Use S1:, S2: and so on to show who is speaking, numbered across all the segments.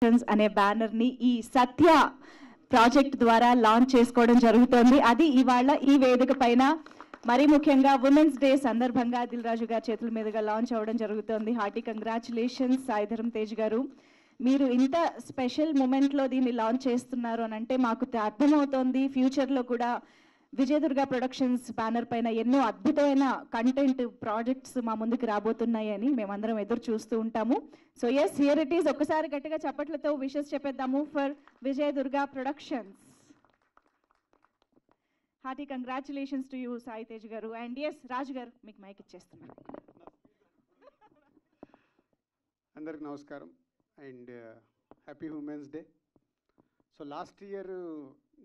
S1: అనే బ్యానర్ ని ఈ సత్య ప్రాజెక్ట్ ద్వారా లాంచ్ చేసుకోవడం జరుగుతోంది. అది ఇవాళ ఈ వేదిక పైన మరి ముఖ్యంగా ఉమెన్స్ డే సందర్భంగా దిల్ రాజు గారి చేతుల మీదుగా లాంచ్ అవ్వడం జరుగుతోంది. హార్టీ కంగ్రాచులేషన్స్ సాయిధరం తేజ్ గారు. మీరు ఇంత స్పెషల్ మూమెంట్లో దీన్ని లాంచ్ చేస్తున్నారు అని అంటే మాకు అర్థమవుతోంది ఫ్యూచర్లో కూడా విజయదుర్గ ప్రొడక్షన్స్ బ్యానర్ పైన ఎన్నో అద్భుతమైన కంటెంట్ ప్రాజెక్ట్స్ మా ముందుకు రాబోతున్నాయని మేమందరం ఎదురు చూస్తూ ఉంటాము. So yes, here it is. ఒక్కసారి గట్టిగా చప్పట్లతో విషెస్ చెప్పేద్దాము for Vijayadurga productions. Hearty congratulations to you Sai Tej garu. And yes, రాజు గారు మీకు మైక్ ఇచ్చేస్తున్నారు.
S2: అందరికి నమస్కారం and happy women's day. So last year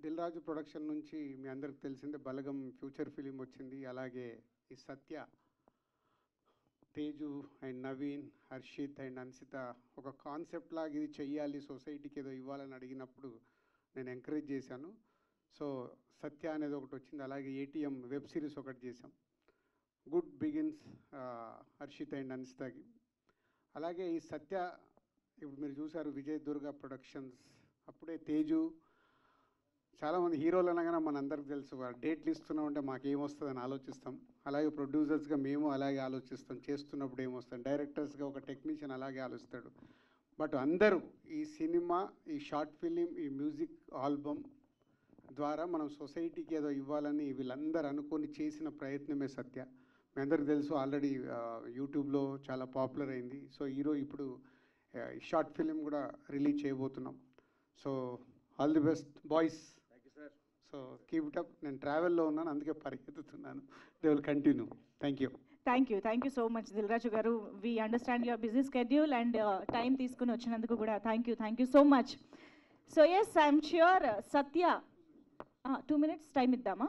S2: Dil Raju production నుంచి మీ అందరికి తెలిసిందే బలగం ఫ్యూచర్ ఫిలిం వచ్చింది. అలాగే ఈ సత్య, తేజు అండ్ నవీన్, హర్షిత్ అండ్ అన్సిత ఒక కాన్సెప్ట్ లాగా ఇది చెయ్యాలి, సొసైటీకి ఏదో ఇవ్వాలని అడిగినప్పుడు నేను ఎంకరేజ్ చేశాను. సో సత్య అనేది ఒకటి వచ్చింది. అలాగే ఏటీఎం వెబ్ సిరీస్ ఒకటి చేశాం, గుడ్ బిగిన్స్, హర్షిత్ అండ్ అన్సితకి. అలాగే ఈ సత్య ఇప్పుడు మీరు చూసారు విజయదుర్గ ప్రొడక్షన్స్. అప్పుడే తేజు, చాలామంది హీరోలు అనగానే మనందరికి తెలుసు డేట్లు ఇస్తున్నామంటే మాకేమొస్తుందని ఆలోచిస్తాం. అలాగే ప్రొడ్యూసర్స్గా మేము అలాగే ఆలోచిస్తాం, చేస్తున్నప్పుడు ఏమొస్తాం. డైరెక్టర్స్గా ఒక టెక్నీషియన్ అలాగే ఆలోచిస్తాడు. బట్ అందరూ ఈ సినిమా, ఈ షార్ట్ ఫిలిం, ఈ మ్యూజిక్ ఆల్బమ్ ద్వారా మనం సొసైటీకి ఏదో ఇవ్వాలని వీళ్ళందరూ అనుకొని చేసిన ప్రయత్నమే సత్య. మీ అందరికి తెలుసు ఆల్రెడీ యూట్యూబ్లో చాలా పాపులర్ అయింది. సో ఇప్పుడు షార్ట్ ఫిలిం కూడా రిలీజ్ చేయబోతున్నాం. So all the best boys. So keep it up. నేను ట్రావెల్లో ఉన్నాను, అందుకే పరిగెత్తుతున్నాను. They will continue. Thank you
S1: so much Dil Raju garu. We understand your busy schedule and time తీసుకుని వచ్చినందుకు కూడా thank you so much. So yes, I'm sure Satya 2 minutes time ఇద్దామా?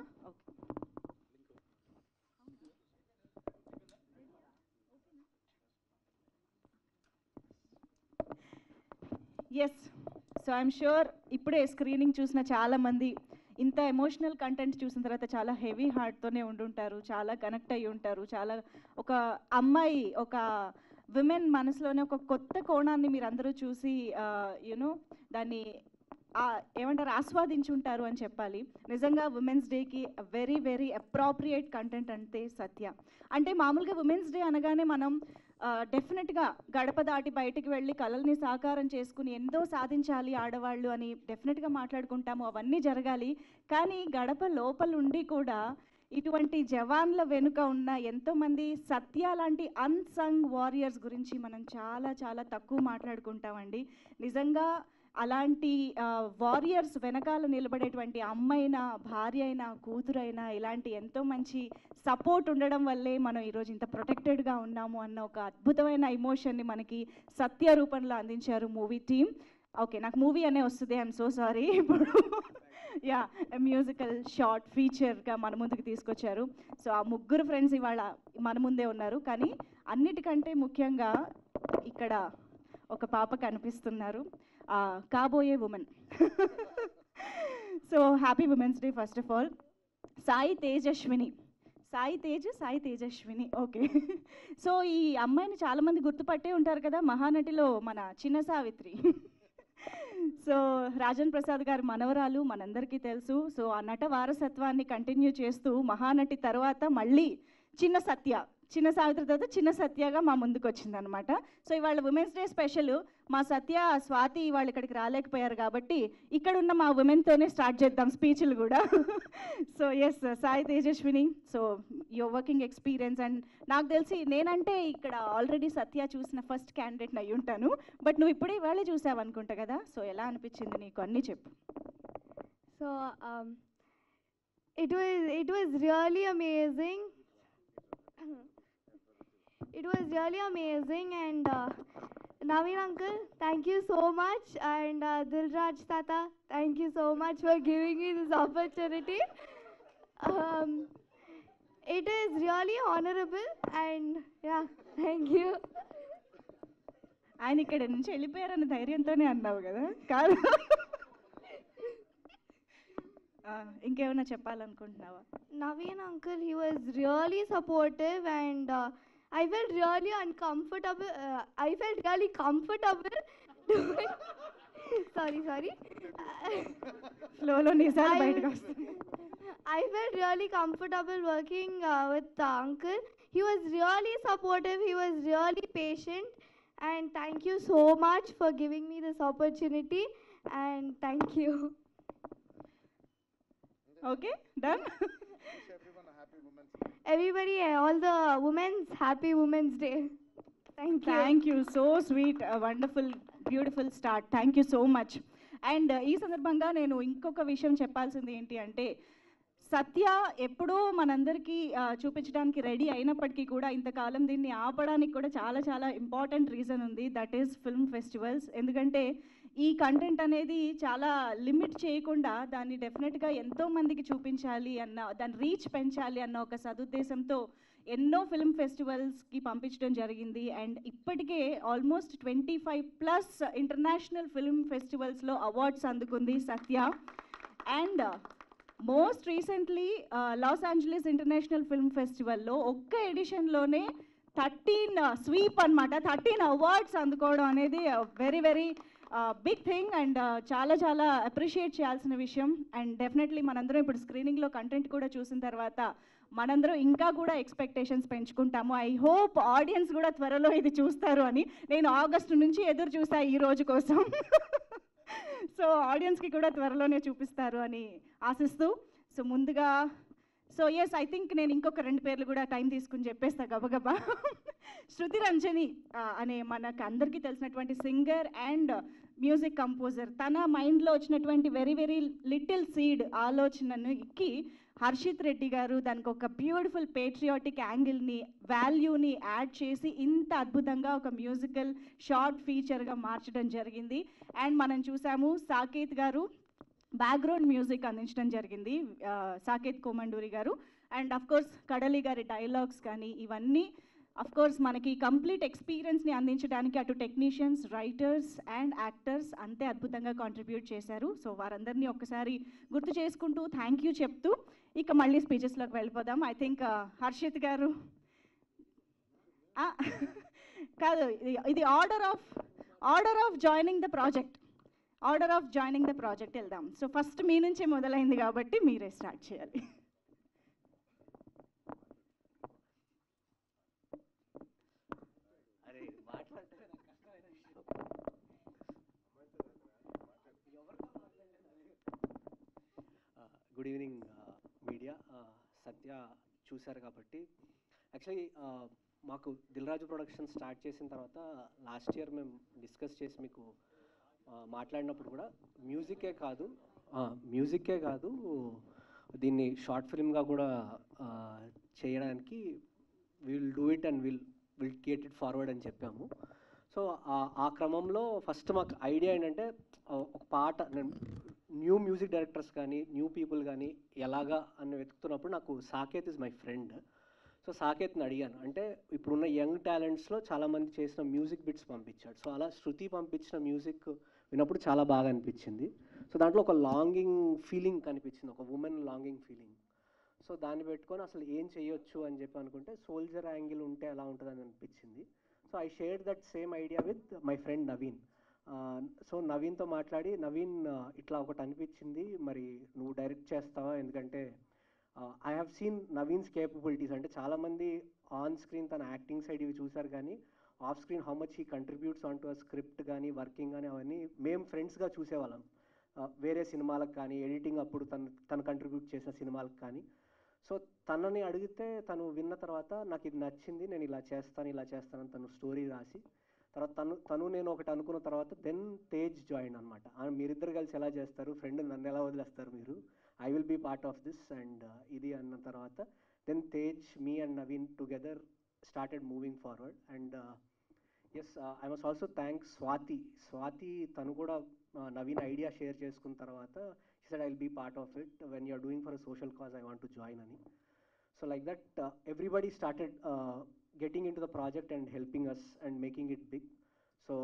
S1: Yes, so I'm sure ఇప్పుడే స్క్రీనింగ్ చూసిన చాలామంది ఇంత ఎమోషనల్ కంటెంట్ చూసిన తర్వాత చాలా హెవీ హార్ట్తోనే ఉండుంటారు, చాలా కనెక్ట్ అయ్యి ఉంటారు. చాలా ఒక అమ్మాయి, ఒక విమెన్ మనసులోనే ఒక కొత్త కోణాన్ని మీరు అందరూ చూసి దాన్ని ఏమంటారు, ఆస్వాదించుంటారు అని చెప్పాలి. నిజంగా ఉమెన్స్ డేకి వెరీ వెరీ అప్రాప్రియేట్ కంటెంట్ అంటే సత్య. అంటే మామూలుగా ఉమెన్స్ డే అనగానే మనం డెఫినెట్గా గడప దాటి బయటికి వెళ్ళి కలల్ని సాకారం చేసుకుని ఎంతో సాధించాలి ఆడవాళ్ళు అని డెఫినెట్గా మాట్లాడుకుంటాము, అవన్నీ జరగాలి. కానీ గడప లోపలుండి కూడా ఇటువంటి జవాన్ల వెనుక ఉన్న ఎంతోమంది సత్య లాంటి అన్సంగ్ వారియర్స్ గురించి మనం చాలా చాలా తక్కువ మాట్లాడుకుంటామండి. నిజంగా అలాంటి వారియర్స్ వెనకాల నిలబడేటువంటి అమ్మైనా, భార్య అయినా, కూతురైనా ఇలాంటి ఎంతో మంచి సపోర్ట్ ఉండడం వల్లే మనం ఈరోజు ఇంత ప్రొటెక్టెడ్గా ఉన్నాము అన్న ఒక అద్భుతమైన ఎమోషన్ని మనకి సత్య రూపంలో అందించారు మూవీ టీమ్. ఓకే, నాకు మూవీ అనే వస్తుంది, ఐఎమ్ సో సారీ. ఇప్పుడు మ్యూజికల్ షార్ట్ ఫీచర్గా మన ముందుకు తీసుకొచ్చారు. సో ఆ ముగ్గురు ఫ్రెండ్స్ ఇవాళ మన ముందే ఉన్నారు. కానీ అన్నిటికంటే ముఖ్యంగా ఇక్కడ ఒక పాప కనిపిస్తున్నారు, కాబోయే women. So happy women's day first of all. Sai Tejaswini. Okay. So ఈ అమ్మాయిని చాలామంది గుర్తుపట్టే ఉంటారు కదా, మహానటిలో మన చిన్న సావిత్రి. సో రాజన్ ప్రసాద్ గారి మనవరాలు మనందరికీ తెలుసు. సో ఆ నట వారసత్వాన్ని కంటిన్యూ చేస్తూ మహానటి తర్వాత మళ్ళీ చిన్న సావిత్రి తర్వాత చిన్న సత్యగా మా ముందుకు వచ్చిందనమాట. సో ఇవాళ ఉమెన్స్ డే స్పెషల్. మా సత్య, స్వాతి ఇవాళ ఇక్కడికి రాలేకపోయారు కాబట్టి ఇక్కడ ఉన్న మా ఉమెన్తోనే స్టార్ట్ చేద్దాం స్పీచ్లు కూడా. So yes, Sai Tejaswini. So your working experience and నాకు తెలిసి నేనంటే ఇక్కడ ఆల్రెడీ సత్య చూసిన ఫస్ట్ క్యాండిడేట్ని అయి ఉంటాను. బట్ నువ్వు ఇప్పుడే ఇవాళే చూసావు అనుకుంటా కదా. సో ఎలా అనిపించింది నీకు, అన్నీ చెప్పు.
S3: So it was really amazing. It was really amazing and Naveen uncle, thank you so much, and Dil Raj tata, thank you so much for giving me this opportunity. It is really honorable and yeah, thank you.
S1: ఆయన ఇక్కడ నుంచి వెళ్ళిపోయారన్న ధైర్యంతోనే అన్నావు కదా, కాదు? ఇంకేమైనా చెప్పాలనుకుంటున్నావా?
S3: Naveen uncle, he was really supportive and I felt really uncomfortable. I felt really comfortable sorry.
S1: ఫ్లోలో నిజాలు
S3: I-
S1: బయటకు వస్తుంది.
S3: I felt really comfortable working with the uncle. He was really supportive, he was really patient, and thank you so much for giving me this opportunity, and thank you.
S1: Okay done.
S3: Everybody, all the women's happy Women's Day. Thank you.
S1: Thank you, so sweet, wonderful, beautiful start. Thank you so much. And ఈ సందర్భంగా నేను ఇంకొక విషయం చెప్పాల్సింది ఏంటి అంటే, సత్య ఎప్పుడూ మనందరికీ చూపించడానికి రెడీ అయినప్పటికీ కూడా ఇంతకాలం దీన్ని ఆపడానికి కూడా చాలా చాలా ఇంపార్టెంట్ రీజన్ ఉంది. That is film festivals. ఎందుకంటే ఈ కంటెంట్ అనేది చాలా లిమిట్ చేయకుండా దాన్ని డెఫినెట్గా ఎంతో మందికి చూపించాలి అన్న, దాని రీచ్ పెంచాలి అన్న ఒక సదుద్దేశంతో ఎన్నో ఫిల్మ్ ఫెస్టివల్స్కి పంపించడం జరిగింది. అండ్ ఇప్పటికే ఆల్మోస్ట్ 25+ ఇంటర్నేషనల్ ఫిల్మ్ ఫెస్టివల్స్లో అవార్డ్స్ అందుకుంది Satya. And most recently Los Angeles international film ఫెస్టివల్లో ఒక్క ఎడిషన్లోనే 13 స్వీప్ అనమాట, 13 అవార్డ్స్ అందుకోవడం అనేది very very big thing and చాలా చాలా అప్రిషియేట్ చేయాల్సిన విషయం. అండ్ డెఫినెట్లీ మనందరం ఇప్పుడు స్క్రీనింగ్లో కంటెంట్ కూడా చూసిన తర్వాత మనందరం ఇంకా కూడా ఎక్స్పెక్టేషన్స్ పెంచుకుంటాము. ఐ హోప్ ఆడియన్స్ కూడా త్వరలో ఇది చూస్తారు అని. నేను ఆగస్టు నుంచి ఎదురు చూసా ఈ రోజు కోసం. సో ఆడియన్స్కి కూడా త్వరలోనే చూపిస్తారు అని ఆశిస్తూ, సో ముందుగా ఎస్, ఐ థింక్ నేను ఇంకొక 2 పేర్లు కూడా టైం తీసుకుని చెప్పేస్తా గబగబా. శృతి రంజని అనే మనకు అందరికీ తెలిసినటువంటి సింగర్ అండ్ మ్యూజిక్ కంపోజర్. తన మైండ్లో వచ్చినటువంటి వెరీ వెరీ లిటిల్ సీడ్ ఆలోచనను ఇక్కి హర్షిత్ రెడ్డి గారు దానికి ఒక బ్యూటిఫుల్ పేట్రియాటిక్ యాంగిల్ని, వాల్యూని యాడ్ చేసి ఇంత అద్భుతంగా ఒక మ్యూజికల్ షార్ట్ ఫీచర్గా మార్చడం జరిగింది. అండ్ మనం చూసాము సాకేత్ గారు బ్యాక్గ్రౌండ్ మ్యూజిక్ అందించడం జరిగింది, సాకేత్ కోమండూరి గారు. అండ్ అఫ్ కోర్స్ కడలి గారి డైలాగ్స్ కానీ ఇవన్నీ అఫ్ కోర్స్ మనకి కంప్లీట్ ఎక్స్పీరియన్స్ని అందించడానికి అటు టెక్నీషియన్స్, రైటర్స్ అండ్ యాక్టర్స్ అంతే అద్భుతంగా కాంట్రిబ్యూట్ చేశారు. సో వారందరినీ ఒక్కసారి గుర్తు చేసుకుంటూ థ్యాంక్ యూ చెప్తూ ఇక మళ్ళీ స్పీచెస్లోకి వెళ్ళిపోదాం. ఐ థింక్ హర్షిత్ గారు కాదు, ఇది order of joining the project వెళ్దాం. సో ఫస్ట్ మీ నుంచే మొదలైంది కాబట్టి మీరే స్టార్ట్ చేయాలి.
S4: Good evening media. సత్య చూశారు కాబట్టి యాక్చువల్లీ మాకు దిల్రాజు ప్రొడక్షన్ స్టార్ట్ చేసిన తర్వాత లాస్ట్ ఇయర్ మేము డిస్కస్ చేసి మీకు మాట్లాడినప్పుడు కూడా మ్యూజికే కాదు దీన్ని షార్ట్ ఫిల్మ్గా కూడా చేయడానికి will do it and will get it forward అని చెప్పాము. సో ఆ క్రమంలో ఫస్ట్ మాకు ఐడియా ఏంటంటే ఒక పాట, న్యూ మ్యూజిక్ డైరెక్టర్స్ కానీ న్యూ పీపుల్ కానీ ఎలాగా అని వెతుకుతున్నప్పుడు నాకు Saketh is my friend. So సాకేత్ని అడిగాను, అంటే ఇప్పుడున్న యంగ్ టాలెంట్స్లో చాలామంది చేసిన మ్యూజిక్ బిట్స్ పంపించాడు. సో అలా శృతి పంపించిన మ్యూజిక్ విన్నప్పుడు చాలా బాగా అనిపించింది. సో దాంట్లో ఒక లాంగింగ్ ఫీలింగ్ కనిపించింది, ఒక ఉమెన్ లాంగింగ్ ఫీలింగ్. సో దాన్ని పెట్టుకొని అసలు ఏం చేయొచ్చు అని చెప్పి అనుకుంటే సోల్జర్ యాంగిల్ ఉంటే ఎలా ఉంటుందని అనిపించింది. So I shared that same idea with my friend Naveen. So నవీన్తో మాట్లాడి, నవీన్ ఇట్లా ఒకటి అనిపించింది, మరి నువ్వు డైరెక్ట్ చేస్తావా? ఎందుకంటే I have seen Naveen's capabilities. అంటే చాలామంది ఆన్ స్క్రీన్ తన యాక్టింగ్ సైడ్ ఇవి చూసారు, కానీ off screen how much he contributes on to a script కానీ వర్కింగ్ కానీ అవన్నీ మేము ఫ్రెండ్స్గా చూసేవాళ్ళం. వేరే సినిమాలకు కానీ ఎడిటింగ్ అప్పుడు తను కంట్రిబ్యూట్ చేసిన సినిమాలకు కానీ. సో తనని అడిగితే తను విన్న తర్వాత నాకు ఇది నచ్చింది, నేను ఇలా చేస్తానని తను స్టోరీ రాసి తర్వాత తను నేను ఒకటి అనుకున్న తర్వాత దెన్ తేజ్ జాయిన్ అనమాట. మీరిద్దరు కలిసి ఎలా చేస్తారు, ఫ్రెండ్ నన్ను ఎలా వదిలేస్తారు మీరు, I will be part of this and ఇది అన్న తర్వాత then Tej, me and Naveen together started moving forward. And yes, I must also thank Swathi. తను కూడా నవీన్ ఐడియా షేర్ చేసుకున్న తర్వాత she said I'll be part of it, when you're doing for a social cause I want to join ani. So like that everybody started getting into the project and helping us and making it big. So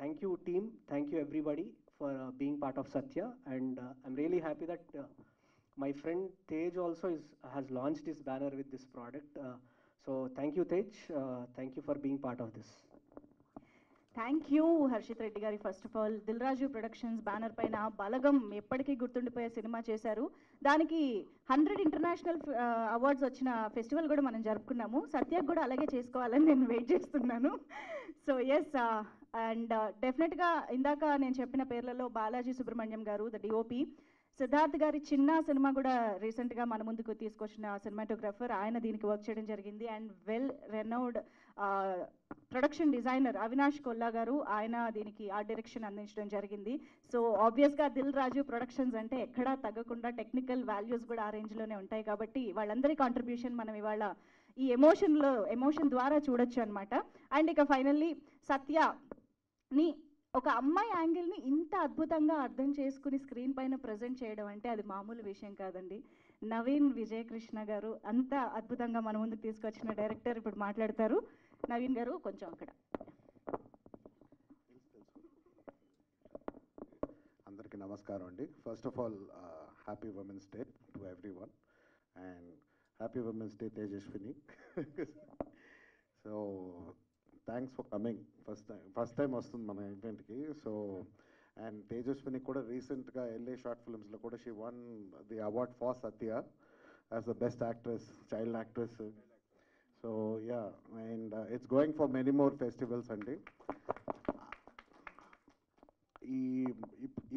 S4: thank you team, thank you everybody for being part of Satya. And I'm really happy that my friend Tej also has launched his banner with this product. So thank you Tej, thank you for being part of this.
S1: Thank you Harshith Reddy గారి. First of all Dil Raju productions banner పైన బలగం ఎప్పటికీ గుర్తుండిపోయే cinema చేశారు. దానికి 100 international awards వచ్చిన festival కూడా మనం జరుపుకున్నాము. సత్యకు కూడా అలాగే చేసుకోవాలని నేను వెయిట్ చేస్తున్నాను. సో ఎస్, అండ్ డెఫినెట్గా ఇందాక నేను చెప్పిన పేర్లలో బాలాజీ సుబ్రహ్మణ్యం గారు ద డిఓపి, సిద్ధార్థ్ గారి చిన్న సినిమా కూడా రీసెంట్గా మన ముందుకు తీసుకొచ్చిన సినిమాటోగ్రఫర్, ఆయన దీనికి వర్క్ చేయడం జరిగింది. And well renowned production designer Avinash Kolla గారు, ఆయన దీనికి ఆర్ట్ డైరెక్షన్ అందించడం జరిగింది. సో ఆబ్వియస్గా దిల్ రాజు ప్రొడక్షన్స్ అంటే ఎక్కడా తగ్గకుండా టెక్నికల్ వాల్యూస్ కూడా ఆ రేంజ్లోనే ఉంటాయి. కాబట్టి వాళ్ళందరి కాంట్రిబ్యూషన్ మనం ఇవాళ ఈ ఎమోషన్ ద్వారా చూడొచ్చు అనమాట. అండ్ ఇక ఫైనల్లీ సత్యని ఒక అమ్మాయి యాంగిల్ని ఇంత అద్భుతంగా అర్థం చేసుకుని స్క్రీన్ పైన ప్రజెంట్ చేయడం అంటే అది మామూలు విషయం కాదండి. నవీన్ విజయకృష్ణ గారు అంత అద్భుతంగా మన ముందుకు తీసుకొచ్చిన డైరెక్టర్ ఇప్పుడు మాట్లాడతారు. నవీన్ గారు కొంచెం అక్కడ.
S5: అందరికీ నమస్కారం అండి. First of all happy women's day to every one and happy women's day Tejaswini. So thanks for coming. First time వస్తుంది మన ఈవెంట్కి. సో అండ్ తేజస్విని కూడా రీసెంట్గా ఎల్ఏ షార్ట్ ఫిల్మ్స్లో కూడా she won the award for Satya as the best actress, child actress. So yeah, and it's going for many more festivals అండి.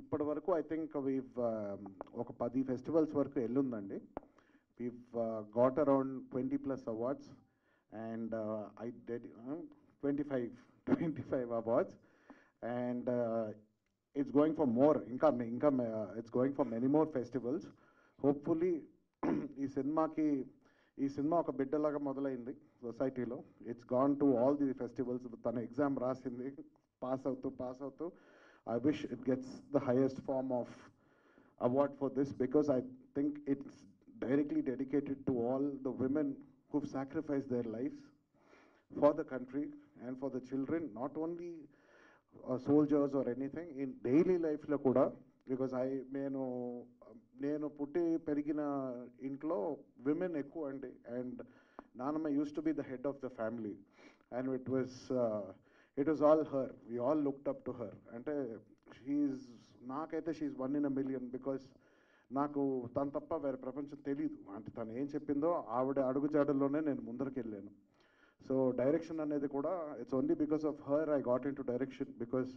S5: ఇప్పటి వరకు ఐ థింక్ ఒక 10 ఫెస్టివల్స్ వరకు వెళ్ళుందండి. We've got around 20+ awards and I dead 25 awards and it's going for more. ఇంకా it's going for many more festivals. Hopefully ఈ సినిమా ఒక బిడ్డలాగా మొదలైంది సొసైటీలో. It's gone to all the festivals. తన ఎగ్జామ్ రాసింది, పాస్ అవుతూ I wish it gets the highest form of award for this, because I think it's directly dedicated to all the women who've sacrificed their lives for the country and for the children, not only soldiers or anything, in daily life lo kuda. Because నేను పుట్టి పెరిగిన ఇంట్లో women ఎక్కువ అండి. And నానమ్మ use to be the head of the family and it was all her. We all looked up to her. అంటే నాకైతే she 1 in a million, because నాకు తను తప్ప వేరే ప్రపంచం తెలీదు. అంటే తను ఏం చెప్పిందో ఆవిడ అడుగుజాడల్లోనే నేను ముందరికి వెళ్ళాను. సో డైరెక్షన్ అనేది కూడా it's only because of her I got in to direction. Because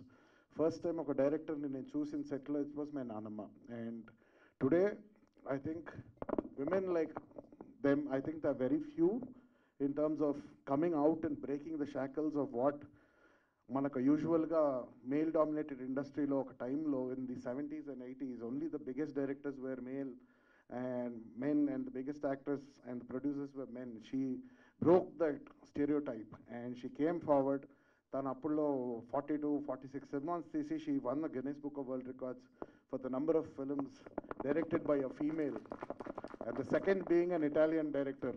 S5: first time ఒక డైరెక్టర్ని నేను చూసిన సెట్లో ఇట్ వాస్ మై నానమ్మ. And today I think women like them, I think they are very few in terms of coming out and breaking the shackles of what మనకు యూజువల్గా మేల్ డామినేటెడ్ ఇండస్ట్రీలో ఒక టైంలో in the 70s and 80s only the biggest directors were male and men and the biggest actors and the producers were men. She broke that stereotype and she came forward. తను అప్పుడులో 42-46 cinemas తీసి she won the Guinness Book of World Records for the number of films directed by a female, and the second being an Italian director.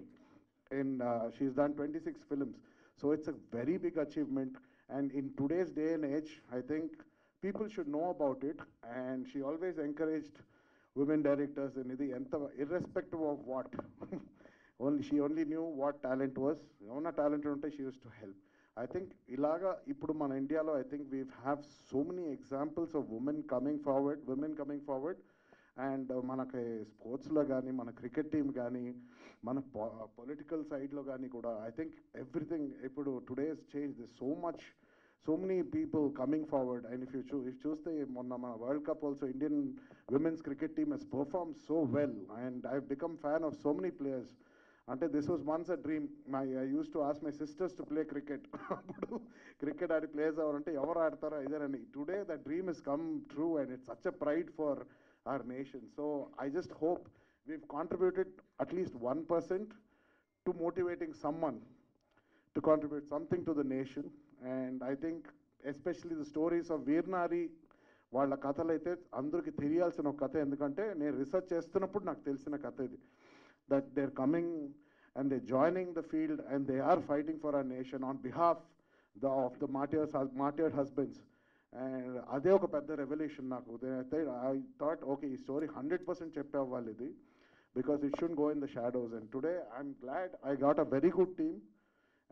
S5: She's done 26 films. So it's a very big achievement. And in today's day and age, I think people should know about it. And she always encouraged women directors in ఇది ఎంత irrespective of what. She only knew what talent was. ఏమన్నా talent ఉంటే she used to help. I think ఇలాగా ఇప్పుడు మన ఇండియాలో I think we have so many examples of women coming forward. And మనకి స్పోర్ట్స్లో కానీ, మన క్రికెట్ టీం కానీ, మన పొలిటికల్ సైడ్లో కానీ కూడా ఐ థింక్ ఎవ్రీథింగ్ ఇప్పుడు today's change this so many people coming forward. And if చూస్తే మొన్న మన world cup also Indian women's cricket team has perform so well and I become fan of so many players. అంటే this was once a dream. I use to ask my sisters to play cricket. అప్పుడు cricket ఆడి players ఎవరంటే ఎవరు ఆడతారో ఇదేనని. Today the dream is come true and it's such a pride for our nation. So I just hope we've contributed at least 1% to motivating someone to contribute something to the nation. And I think especially the stories of Veernari, వాళ్ళ కథలు అయితే అందరికీ తెలియాల్సిన ఒక కథ. ఎందుకంటే నేను research చేస్తున్నప్పుడు నాకు తెలిసిన కథ ఇది, that they're coming and they're joining the field and they are fighting for our nation on behalf of the martyred husbands. And అదే ఒక పెద్ద రెవల్యూషన్ నాకు. ఐ థాట్ ఓకే, ఈ స్టోరీ 100% చెప్పేవ్వాలి ఇది, because it should go in the shadows. And today I'm glad I got a very good team.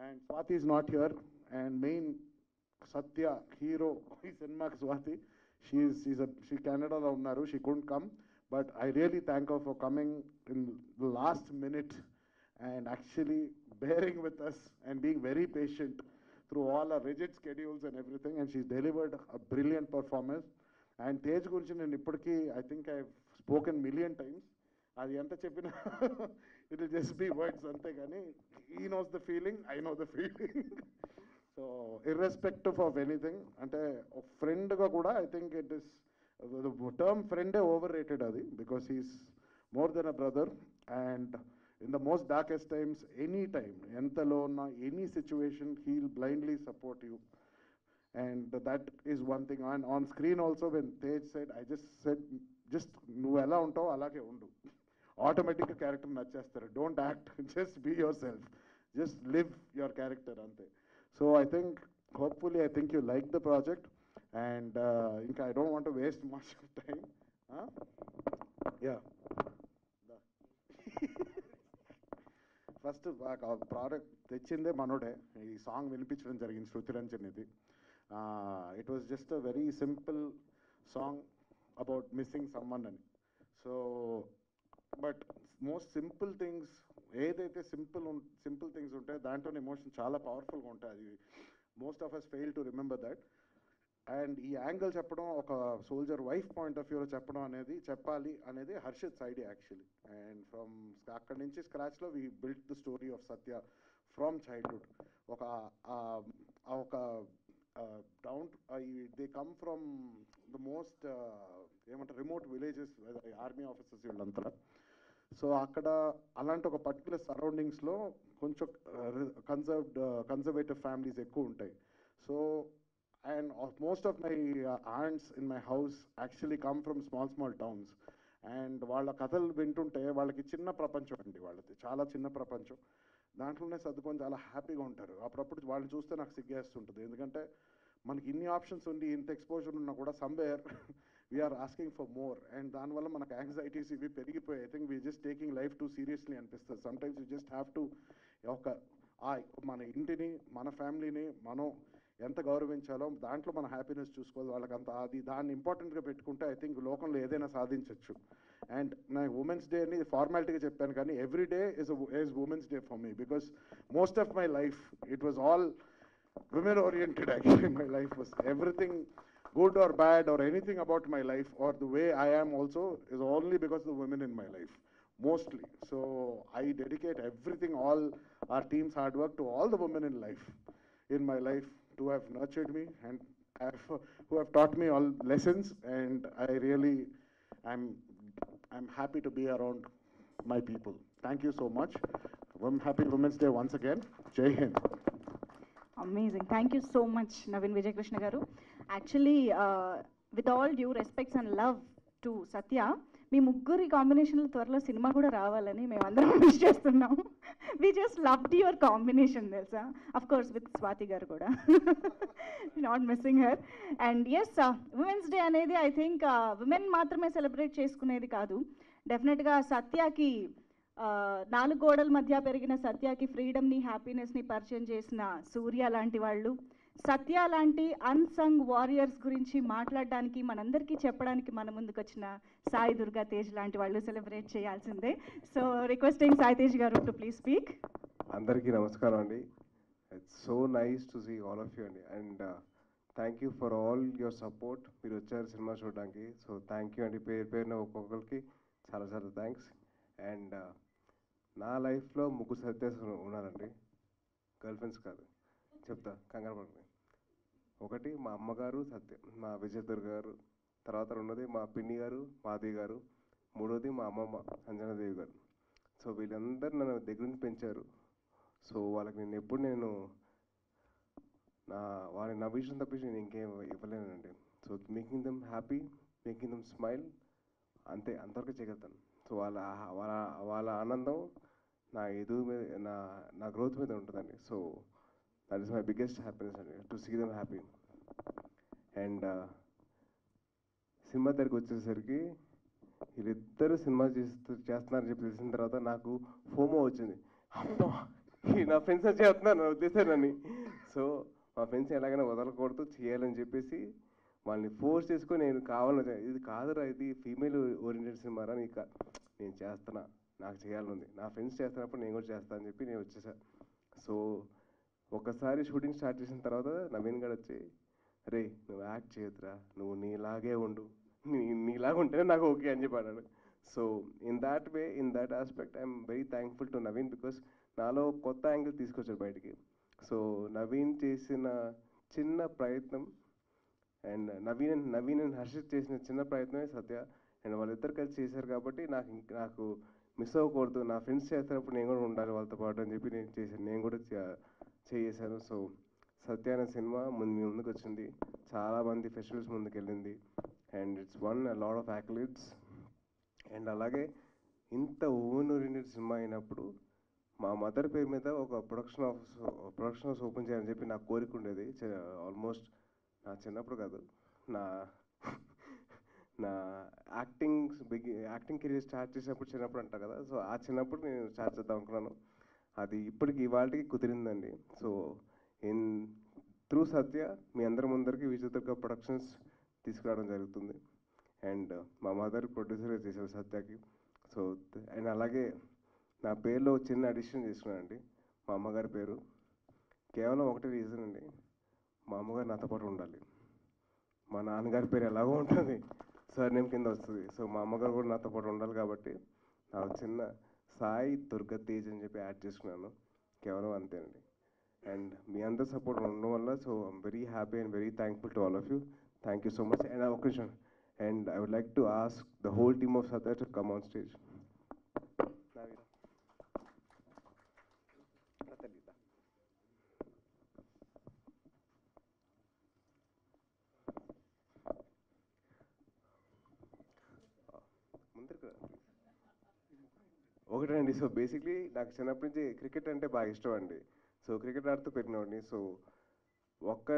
S5: And Swathi is not here. And main Satya hero ఈ సినిమాకి Swathi she కెనడాలో ఉన్నారు, she couldn't come, but I really thank her for coming in the last minute and actually bearing with us and being very patient through all our rigid schedules and everything, and she's delivered a brilliant performance. And Tej gurinchi nenu ippadiki I think I've spoken million times, adi enta cheppina it will just be words ante gaani he knows the feeling, I know the feeling. So irrespective of anything, ante a friend ga kuda I think it is the term friend overrated adi, because he's more than a brother, and in the most darkest times, any time, entalo uన్నా any situation, he'll blindly support you. And that is one thing. On screen also, when Tej said, I just said, just నువ్వు ఎలా ఉంటావు అలాగే ఉండు, ఆటోమేటిక్గా character నచ్చేస్తారు. Don't act, just be yourself, just live your character అంతే. So I think hopefully I think you like the project, and ఇంకా I don't want to waste much of time. Yeah, first product తెచ్చిందే మనోడే, ఈ song వినిపించడం జరిగింది శృతిరంజన్ ఇది. It was just a very simple song about missing someone అని. So but most simple things ఏదైతే simple things ఉంటాయో దాంట్లోనే ఎమోషన్ చాలా పవర్ఫుల్గా ఉంటాయి. అది most of us fail to remember that. And ఈ యాంగిల్ చెప్పడం, ఒక సోల్జర్ వైఫ్ పాయింట్ ఆఫ్ వ్యూలో చెప్పడం అనేది, చెప్పాలి అనేది Harshith's idea actually. And from అక్కడి నుంచి స్క్రాచ్లో we built the story of Satya from childhood. ఒక down they come from the most ఏమంటారు రిమోట్ విలేజెస్, ఆర్మీ ఆఫీసర్స్ వీళ్ళంతా. సో అక్కడ అలాంటి ఒక పర్టికులర్ సరౌండింగ్స్లో కొంచెం కన్జర్వేటివ్ ఫ్యామిలీస్ ఎక్కువ ఉంటాయి. So and most of my aunts in my house actually come from small towns, and వాళ్ళ కథలు వింటుంటే వాళ్ళకి చిన్న ప్రపంచం అండి, వాళ్ళది చాలా చిన్న ప్రపంచం, దాంట్లోనే సర్దుకొని చాలా హ్యాపీగా ఉంటారు. అప్పుడప్పుడు వాళ్ళని చూస్తే నాకు సిగ్గేస్తుంటుంది, ఎందుకంటే మనకి ఇన్ని ఆప్షన్స్ ఉండి ఇంత ఎక్స్పోజర్ ఉన్నా కూడా somewhere we're asking for more, and దానివల్ల మనకు యాంగ్జైటీస్ ఇవి పెరిగిపోయి I think we just taking life too seriously అనిపిస్తుంది. Sometimes you just have to మన ఇంటిని, మన ఫ్యామిలీని మనం ఎంత గౌరవించాలో దాంట్లో మన హ్యాపీనెస్ చూసుకోవాలి. వాళ్ళకంత దాన్ని ఇంపార్టెంట్గా పెట్టుకుంటే ఐ థింక్ లోకంలో ఏదైనా సాధించవచ్చు. అండ్ నాకు ఉమెన్స్ డే అని ఫార్మాలిటీగా చెప్పాను, కానీ every day is women's day for me, because most of my life it was all women oriented actually. My life was everything good or bad or anything about my life or the way I am also is only because of the women in my life mostly. So I dedicate everything, all our team's hard work, to all the women in life, in my life, who have nurtured me and who have taught me all lessons, and I really I'm happy to be around my people. Thank you so much. Happy Women's Day once again. Jai Hind.
S1: Amazing, thank you so much Naveen Vijayakrishna garu. Actually with all due respects and love to Satya, మీ ముగ్గురి కాంబినేషన్లో త్వరలో సినిమా కూడా రావాలని మేమందరం wish చేస్తున్నాం. We just loved your combination తెలుసా, of course with Swathi garu కూడా, not missing her. And yes, women's day అనేది ఐ థింక్ ఉమెన్ మాత్రమే సెలబ్రేట్ చేసుకునేది కాదు. డెఫినెట్గా సత్యకి, నాలుగు గోడల మధ్య పెరిగిన సత్యకి ఫ్రీడమ్ని, హ్యాపీనెస్ని పరిచయం చేసిన సూర్య లాంటి వాళ్ళు, సత్య లాంటి అన్సంగ్ వారియర్స్ గురించి మాట్లాడడానికి, మనందరికీ చెప్పడానికి మన ముందుకు వచ్చిన సాయి దుర్గా తేజ్ లాంటి వాళ్ళు సెలబ్రేట్ చేయాల్సిందే. సో రిక్వెస్టింగ్ సాయి తేజ్ గారు టు ప్లీజ్ స్పీక్.
S6: అందరికీ నమస్కారం అండి. It's so nice to see all of you అండి, and thank you for all your support. మీరు వచ్చారు సినిమా చూడడానికి, సో థ్యాంక్ యూ అండి. పేరున ఒక్కొక్కరికి చాలా చాలా థ్యాంక్స్. అండ్ నా లైఫ్లో ముగ్గురు సత్యాస్ ఉన్నారండి, గర్ల్ ఫ్రెండ్స్ కాదు, చెప్తా కంగారు పడుతుంది. ఒకటి మా అమ్మగారు సత్య, మా విజయదుర్గ గారు, తర్వాత రెండోది మా పిన్ని గారు మాధవి గారు, మూడోది మా అమ్మమ్మ అంజనాదేవి గారు. సో వీళ్ళందరూ నన్ను దగ్గర నుంచి పెంచారు. సో వాళ్ళకి నేను ఎప్పుడు వాళ్ళని నవ్వించడం తప్పించి నేను ఇంకేం ఇవ్వలేనండి. So making them happy, making them smile, అంతే, అంతవరకు చేయగలుగుతాను. సో వాళ్ళ ఆనందం నా ఎదుగు మీద, నా గ్రోత్ మీద ఉంటుందండి. So that is my biggest happiness అండి, to see them happy. And సినిమా దగ్గరికి వచ్చేసరికి వీళ్ళిద్దరు సినిమా చేస్తున్నారని చెప్పి తెలిసిన తర్వాత నాకు ఫోమో వచ్చింది. అమ్మా, నా ఫ్రెండ్స్ చేస్తున్నారు నా ఉద్దేశానని. సో మా ఫ్రెండ్స్ ఎలాగైనా వదలకూడదు చేయాలని చెప్పేసి వాళ్ళని ఫోర్స్ చేసుకొని నేను కావాలని ఇది కాదురా, ఇది ఫీమేల్ ఓరియంటెడ్ సినిమారా, నేను చేస్తున్నా, నాకు చేయాలని ఉంది, నా ఫ్రెండ్స్ చేస్తున్నప్పుడు నేను కూడా చేస్తాను అని చెప్పి నేను వచ్చేసా. సో ఒకసారి షూటింగ్ స్టార్ట్ చేసిన తర్వాత నవీన్ గారు వచ్చి, రే నువ్వు యాక్ట్ చేయొద్దురా, నువ్వు నీలాగే ఉండు, నీలాగా ఉంటేనే నాకు ఓకే అని చెప్పి అన్నాడు. So in that way, in that aspect I'm very thankful to Naveen, because నాలో కొత్త యాంగిల్ తీసుకొచ్చాడు బయటికి. సో నవీన్ చేసిన చిన్న ప్రయత్నం అండ్ నవీన్ అండ్ హర్షిత్ చేసిన చిన్న ప్రయత్నమే సత్య, అండ్ వాళ్ళిద్దరు కలిసి చేశారు కాబట్టి నాకు మిస్ అవ్వకూడదు, నా ఫ్రెండ్స్ చేస్తున్నప్పుడు నేను కూడా ఉండాలి వాళ్ళతో పాటు అని చెప్పి నేను కూడా చేశాను. సో సత్య అనే సినిమా మీ ముందుకు వచ్చింది, చాలామంది ఫెస్టివల్స్ ముందుకు వెళ్ళింది, and it's won lot of accolades. And అలాగే ఇంత ఓన్ ఓరియంటెడ్ సినిమా అయినప్పుడు మా మదర్ పేరు మీద ఒక ప్రొడక్షన్ హౌస్ ఓపెన్ చేయాలని చెప్పి నాకు కోరిక ఉండేది. ఆల్మోస్ట్ నా చిన్నప్పుడు కాదు, నా యాక్టింగ్ కెరీర్ స్టార్ట్ చేసినప్పుడు చిన్నప్పుడు అంటారు కదా, సో ఆ చిన్నప్పుడు నేను స్టార్ట్ చేద్దాం అనుకున్నాను. అది ఇవాళకి కుదిరిందండి. సో త్రూ సత్య మీ అందరి ముందరికి విజయదుర్గ ప్రొడక్షన్స్ తీసుకురావడం జరుగుతుంది. అండ్ మా మదర్ ప్రొడ్యూసర్గా చేశారు సత్యకి. సో అండ్ అలాగే నా పేరులో చిన్న అడిషన్ చేసుకున్నానండి, మా అమ్మగారి పేరు. కేవలం ఒకటే రీజన్ అండి, మా అమ్మగారు నాతో పాటు ఉండాలి. మా నాన్నగారి పేరు ఎలాగో ఉంటుంది, సర్నేమ్ కింద వస్తుంది. సో మా అమ్మగారు కూడా నాతో పాటు ఉండాలి కాబట్టి నాకు చిన్న సాయి దుర్గా తేజ్ అని చెప్పి యాడ్ చేసుకున్నాను, కేవలం అంతేనండి. అండ్ మీ అందరి సపోర్ట్ ఉండడం వల్ల so I'm very happy and very thankful to all of you. Thank you so much. And ఒక నిమిషం, and I would like to ask the whole team of Satya to come on stage. ఒకటండి, so basically నాకు చిన్నప్పటి నుంచి cricket అంటే బాగా ఇష్టం అండి. సో క్రికెట్ ఆడుతూ పెట్టినవాడిని. సో ఒక్క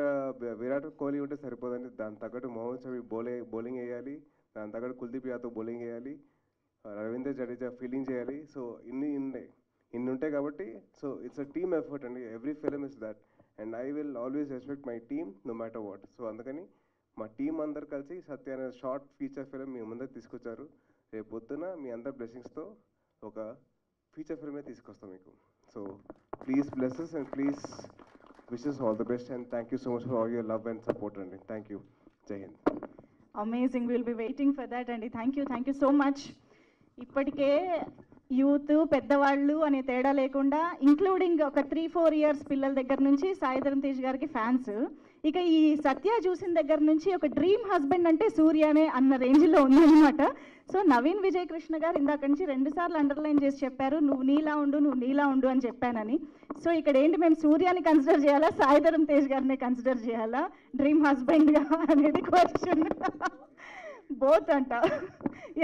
S6: విరాట్ కోహ్లీ ఉంటే సరిపోదండి, దాని తగ్గట్టు మొహమ్మద్ షమి బౌలింగ్ వేయాలి, దాని తగ్గట్టు కుల్దీప్ యాదవ్ బౌలింగ్ వేయాలి, రవీంద్ర జడేజా ఫీల్డింగ్ చేయాలి. సో ఇన్ని ఉంటాయి కాబట్టి so it's a team effort అండి. Every film is that, and I will always respect my team no matter what. So అందుకని మా టీం అందరు కలిసి సత్య అనే షార్ట్ ఫీచర్ ఫిలిం మీ ముందర తీసుకొచ్చారు. రేపు పొద్దున మీ అందరి బ్లెస్సింగ్స్తో ఒక ఫీచర్ ఫిల్మే తీసుకొస్తాం మీకు. So please blesses and please wishes all the best, and thank you so much for all your love and support అండి. Thank you. Jai Hind.
S1: Amazing, will be waiting for that అండి. Thank you so much. ఇప్పటికే youth పెద్దవాళ్ళు అనే తేడా లేకుండా including ఒక 3-4 years పిల్లల దగ్గర నుంచి సాయి ధరమ్ తేజ్ గారికి ఫ్యాన్స్. ఇక ఈ సత్య చూసిన దగ్గర నుంచి ఒక డ్రీమ్ హస్బెండ్ అంటే సూర్యనే అన్న రేంజ్లో ఉందన్నమాట. సో నవీన్ విజయ్ కృష్ణ గారు ఇందాక నుంచి 2 సార్లు అండర్లైన్ చేసి చెప్పారు, నువ్వు నీలా ఉండు అని చెప్పానని. సో ఇక్కడ ఏంటి, మేము సూర్యాని కన్సిడర్ చేయాలా, సాయి ధరమ్ తేజ్ గారిని కన్సిడర్ చేయాలా డ్రీమ్ హస్బెండ్గా అనేది క్వశ్చన్. బోత్ అంట.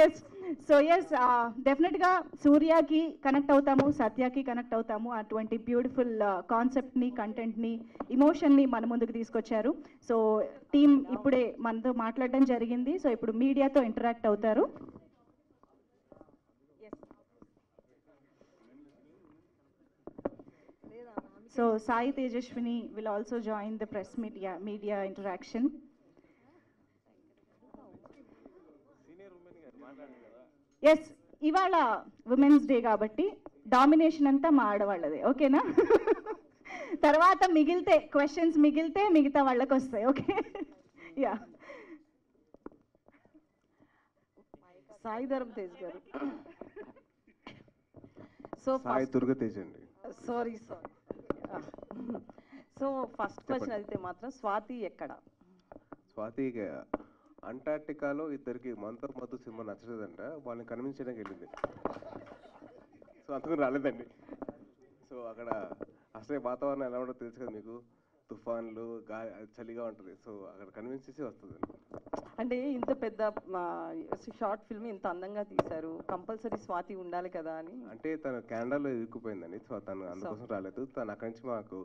S1: ఎస్, సో ఎస్, డెఫినెట్గా సూర్యకి కనెక్ట్ అవుతాము, సత్యకి కనెక్ట్ అవుతాము. అటువంటి బ్యూటిఫుల్ కాన్సెప్ట్ని, కంటెంట్ని, ఇమోషన్ని మన ముందుకు తీసుకొచ్చారు. సో టీమ్ ఇప్పుడే మనతో మాట్లాడడం జరిగింది. సో ఇప్పుడు మీడియాతో ఇంటరాక్ట్ అవుతారు. So Sai Tejaswini will also join the press media interaction. Yes, ఇవాళ ఉమెన్స్ డే కాబట్టి డామినేషన్ అంతా మా ఆడవాళ్ళదే, ఓకేనా? తర్వాత క్వశ్చన్స్ మిగిలితే మిగతా వాళ్ళకి వస్తాయి, ఓకే? యా.
S7: సాయి ధరమ్ తేజ్ గారు. సో
S6: సాయి దుర్గా తేజ్ అండి.
S7: సారీ. సో ఫస్ట్ క్వశ్చన్ అయితే మాత్రం స్వాతి ఎక్కడ?
S6: స్వాతి అంటార్టికాలో ఇద్దరికి మనతో మధు సినిమా నచ్చలేదంట, వాళ్ళని కన్విన్స్ చేయడానికి వెళ్ళింది. సో అందుకని రాలేదండి. సో అక్కడ అసలే వాతావరణం ఎలా ఉంటుందో తెలుసు కదా మీకు, తుఫాన్లు, చలిగా ఉంటుంది. సో అక్కడ కన్విన్స్ చేసి వస్తుంది.
S7: అంటే ఇంత పెద్ద షార్ట్ ఫిల్మ్ ఇంత అందంగా తీశారు, కంపల్సరీ స్వాతి ఉండాలి కదా అని.
S6: అంటే తను కెనడాలో ఇరుక్కుపోయిందండి. సో తను అందుకోసం రాలేదు. తను అక్కడి నుంచి మాకు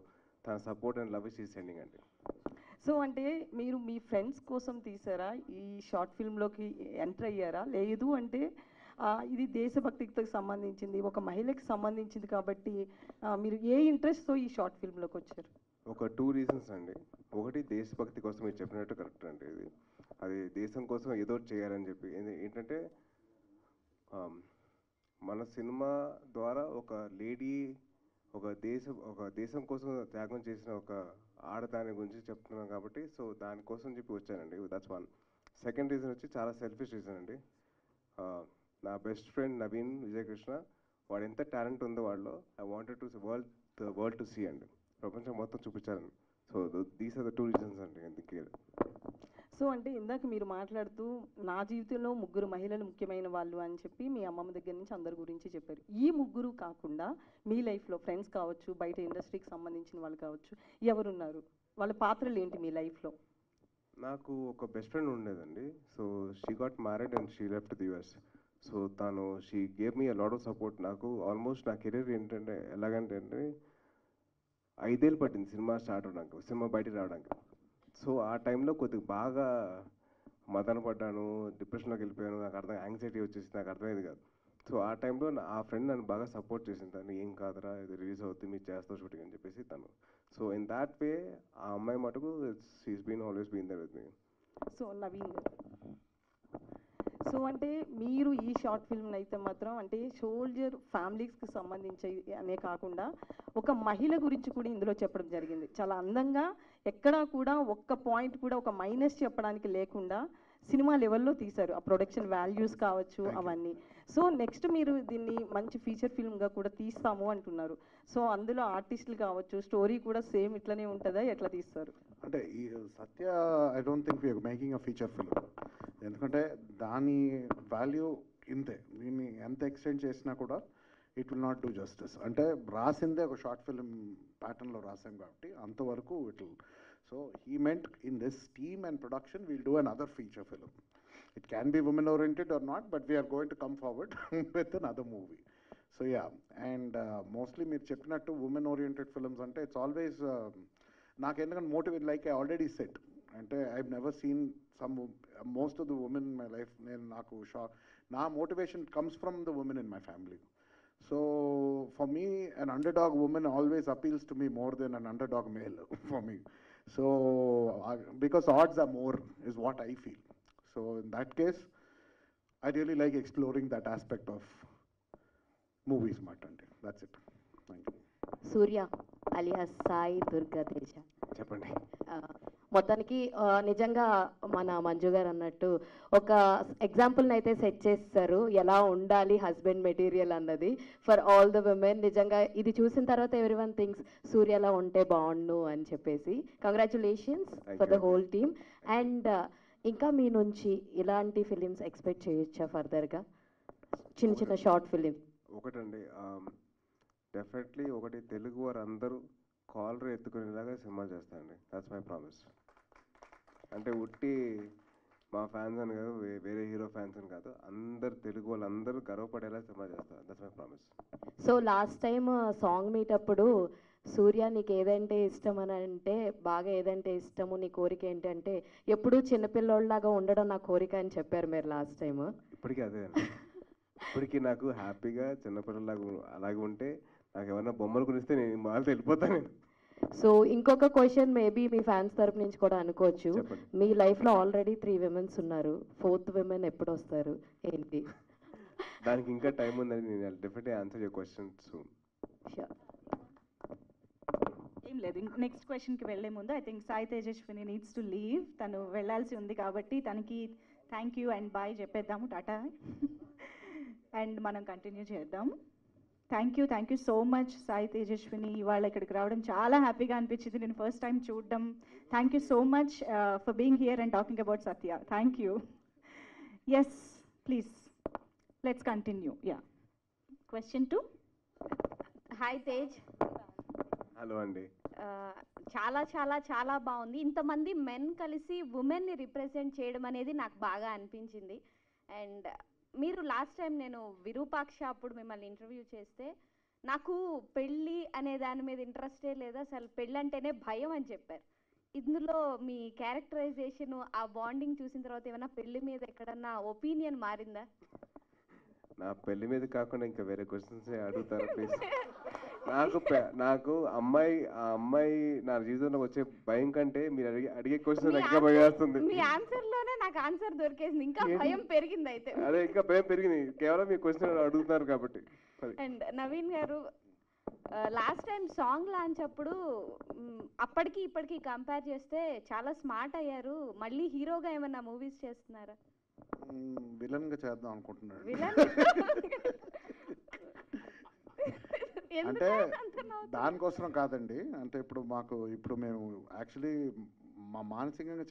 S6: తన support and love is sending అండి.
S7: సో అంటే మీరు మీ ఫ్రెండ్స్ కోసం తీసారా ఈ షార్ట్ ఫిల్మ్లోకి ఎంటర్ అయ్యారా? లేదు అంటే ఇది దేశభక్తికి సంబంధించింది, ఒక మహిళకి సంబంధించింది కాబట్టి మీరు ఏ ఇంట్రెస్ట్తో ఈ షార్ట్ ఫిల్మ్లోకి వచ్చారు?
S6: ఒక 2 రీజన్స్ అండి. ఒకటి దేశభక్తి కోసం మీరు చెప్పినట్టు కరెక్ట్ అండి ఇది. అది దేశం కోసం ఏదో ఒకటి చేయాలని చెప్పి. ఏంటంటే మన సినిమా ద్వారా ఒక లేడీ ఒక దేశం కోసం త్యాగం చేసిన ఒక ఆడదాని గురించి చెప్తున్నాం కాబట్టి సో దానికోసం చెప్పి వచ్చానండి. That's one. సెకండ్ రీజన్ వచ్చి చాలా సెల్ఫిష్ రీజన్ అండి. నా బెస్ట్ ఫ్రెండ్ నవీన్ విజయకృష్ణ, వాడు ఎంత టాలెంట్ ఉందో వాడిలో, I wanted to world to see అండి, ప్రపంచం మొత్తం చూపించాలండి. So these are the 2 reasons అండి ఎందుకు.
S7: సో అంటే ఇందాక మీరు మాట్లాడుతూ నా జీవితంలో 3 మహిళలు ముఖ్యమైన వాళ్ళు అని చెప్పి మీ అమ్మమ్మ దగ్గర నుంచి అందరి గురించి చెప్పారు. ఈ 3 కాకుండా మీ లైఫ్లో ఫ్రెండ్స్ కావచ్చు, బయట ఇండస్ట్రీకి సంబంధించిన వాళ్ళు కావచ్చు, ఎవరున్నారు? వాళ్ళ పాత్రలు ఏంటి మీ లైఫ్లో?
S6: నాకు ఒక బెస్ట్ ఫ్రెండ్ ఉండేదండి. So she got married and she left the US. So తను she gave me a lot of support. నాకు ఆల్మోస్ట్ నా కెరీర్ ఏంటంటే ఎలాగంటే 5 ఏళ్ళు పట్టింది సినిమా స్టార్ట్ అవడానికి, సినిమా బయటికి రావడానికి. సో ఆ టైంలో కొద్దిగా బాగా మదన పడ్డాను, డిప్రెషన్లోకి వెళ్ళిపోయాను, నాకు యాంగ్జైటీ వచ్చేసి నాకు అర్థమైంది కాదు. సో ఆ టైంలో ఆ ఫ్రెండ్ నన్ను బాగా సపోర్ట్ చేసింది. తను ఏం కాదురా, ఇది రిలీజ్ అవుతుంది, మీరు చేస్తావు షూటింగ్ అని చెప్పేసి తను. సో ఇన్ దాట్ వే ఆ అమ్మాయి మటుకు she's been always been there with me.
S7: So Naveen garu, so అంటే మీరు ఈ షార్ట్ ఫిల్మ్ అయితే మాత్రం అంటే సోల్జర్ ఫ్యామిలీస్కి సంబంధించి అనే కాకుండా ఒక మహిళ గురించి కూడా ఇందులో చెప్పడం జరిగింది. చాలా అందంగా, ఎక్కడా కూడా ఒక్క పాయింట్ కూడా ఒక మైనస్ చెప్పడానికి లేకుండా సినిమా లెవెల్లో తీశారు. ఆ ప్రొడక్షన్ వాల్యూస్ కావచ్చు అవన్నీ. సో నెక్స్ట్ మీరు దీన్ని మంచి ఫీచర్ ఫిల్మ్గా కూడా తీస్తాము అంటున్నారు. సో అందులో ఆర్టిస్టులు కావచ్చు, స్టోరీ కూడా సేమ్ ఇట్లనే ఉంటుందా, ఎట్లా తీస్తారు?
S5: అంటే ఈ Satya I don't think we're making a feature film. ఎందుకంటే దాని వాల్యూ ఇంతే, దీన్ని ఎంత ఎక్స్టెండ్ చేసినా కూడా it will not do justice. అంటే రాసిందే ఒక షార్ట్ ఫిల్మ్ ప్యాటర్న్లో రాసాం కాబట్టి అంతవరకు it will. So he meant in this team and production we'll do another feature film. It can be women oriented or not, but we are going to come forward with another movie. So yeah, and mostly మీరు చెప్పినట్టు women oriented films అంటే it's always నాకు ఎందుకంటే motivate, like I already said, అంటే I've never seen most of the women in my life, నేను నాకు నా motivation comes from the women in my family. So for me, an underdog woman always appeals to me more than an underdog male for me. So because odds are more is what I feel. So in that case, I really like exploring that aspect of movies, Matante. That's it. Thank you.
S8: Surya alias Sai దుర్గాతేజ.
S6: చెప్పండి.
S8: మొత్తానికి నిజంగా మన మంజు గారు అన్నట్టు ఒక ఎగ్జాంపుల్ని అయితే set చేస్తారు, ఎలా ఉండాలి హస్బెండ్ మెటీరియల్ అన్నది ఫర్ ఆల్ ద విమెన్. నిజంగా ఇది చూసిన తర్వాత ఎవ్రీవన్ థింక్స్ సూర్యలా ఉంటే బాగుండు అని చెప్పేసి. Congratulations for the whole team. And ఇంకా మీ నుంచి ఇలాంటి ఫిలిమ్స్ ఎక్స్పెక్ట్ చేయొచ్చా ఫర్దర్గా, చిన్న చిన్న షార్ట్ ఫిలిం?
S6: ఒకటండి, డెఫినెట్లీ ఒకటి, తెలుగు వారు అందరూ కాలర్ ఎత్తుకునేలాగా సినిమా చేస్తానండి. That's my promise. అంటే ఉట్టి మా ఫ్యాన్స్ అని కాదు, వేరే హీరో ఫ్యాన్స్ అని కాదు, అందరు తెలుగు వాళ్ళందరూ గర్వపడేలా సినిమా చేస్తారు. That's my promise.
S8: So last time song meet అప్పుడు సూర్య నీకు ఏదంటే ఇష్టం అని అంటే, బాగా ఏదంటే ఇష్టము, నీ కోరిక ఏంటంటే ఎప్పుడూ చిన్నపిల్లోళ్ళలాగా ఉండడం నా కోరిక అని చెప్పారు మీరు లాస్ట్ టైం.
S6: ఇప్పటికీ అదే అండి. ఇప్పటికీ నాకు హ్యాపీగా చిన్నపిల్లలాగా అలాగే ఉంటే, నాకు ఏమన్నా బొమ్మలు కొనిస్తే నేను వాళ్ళతో వెళ్ళిపోతాను.
S8: సో ఇంకొక క్వశ్చన్ మేబీ మీ ఫ్యాన్స్ తరపు నుంచి కూడా అనుకోవచ్చు.
S6: చెప్పండి.
S8: మీ లైఫ్లో ఆల్రెడీ 3 విమెన్స్ ఉన్నారు, 4th విమెన్ ఎప్పుడు వస్తారు ఏంటి?
S6: దానికి ఇంకా టైం ఉందని నేను definitely answer your question soon.
S8: Sure.
S1: ఏం లేదు, నెక్స్ట్ క్వశ్చన్కి వెళ్ళే ముందు I think Sai Tejaswini needs to leave. తను వెళ్ళాల్సి ఉంది కాబట్టి తనకి థ్యాంక్ యూ అండ్ బాయ్ చెప్పేద్దాము, టాటా. అండ్ మనం కంటిన్యూ చేద్దాం. Thank you so much Sai Tejaswini. ఇవాళ ఇక్కడికి రావడం చాలా హ్యాపీగా అనిపించింది, నేను ఫస్ట్ టైం చూడడం. Thank you so much for being here and talking about Satya. Thank you. Yes please let's continue. Yeah, question 2.
S9: Hi Tej.
S6: Hello అండి.
S9: చాలా చాలా చాలా బాగుంది. ఇంతమంది మెన్ కలిసి ఉమెన్ని రిప్రజెంట్ చేయడం అనేది నాకు బాగా అనిపించింది. అండ్ మీరు లాస్ట్ టైం నేను విరూపాక్ష అప్పుడు మిమ్మల్ని ఇంటర్వ్యూ చేస్తే నాకు పెళ్ళి అనే దాని మీద ఇంట్రెస్టే లేదు, అసలు పెళ్ళి అంటేనే భయం అని చెప్పారు. ఇందులో మీ క్యారెక్టరైజేషన్, ఆ బాండింగ్ చూసిన తర్వాత ఏమైనా పెళ్లి మీద ఎక్కడన్నా ఒపీనియన్ మారిందా?
S6: నా పెళ్లి మీద కాకుండా ఇంకా వేరే క్వశ్చన్స్ అడుగుతారా ప్లీజ్? నాకు ఆ అమ్మాయి నా జీవితంలో వచ్చే భయం కంటే మీరు అడిగే క్వశ్చన్ ఇంకా భయం వేస్తుంది.
S9: మీ ఆన్సర్ లోనే నాకు ఆన్సర్ దొరికేసింది, ఇంకా భయం పెరిగింది అయితే.
S6: అదే ఇంకా భయం పెరిగింది, కేవలం మీ క్వశ్చన్ అడుగుతున్నారు కాబట్టి.
S9: అండ్ నవీన్ గారు, లాస్ట్ టైం సాంగ్ లాంచ్ అప్పుడు అప్పటికి ఇప్పటికి కంపేర్ చేస్తే చాలా స్మార్ట్ అయ్యారు. మళ్ళీ హీరోగా ఏమన్నా మూవీస్ చేస్తున్నారా?
S5: విలన్ గా చేద్దాం అనుకుంటున్నాడు. అంటే దానికోసం కాదండి, అంటే ఇప్పుడు మేము యాక్చువల్లీ మానసికంగా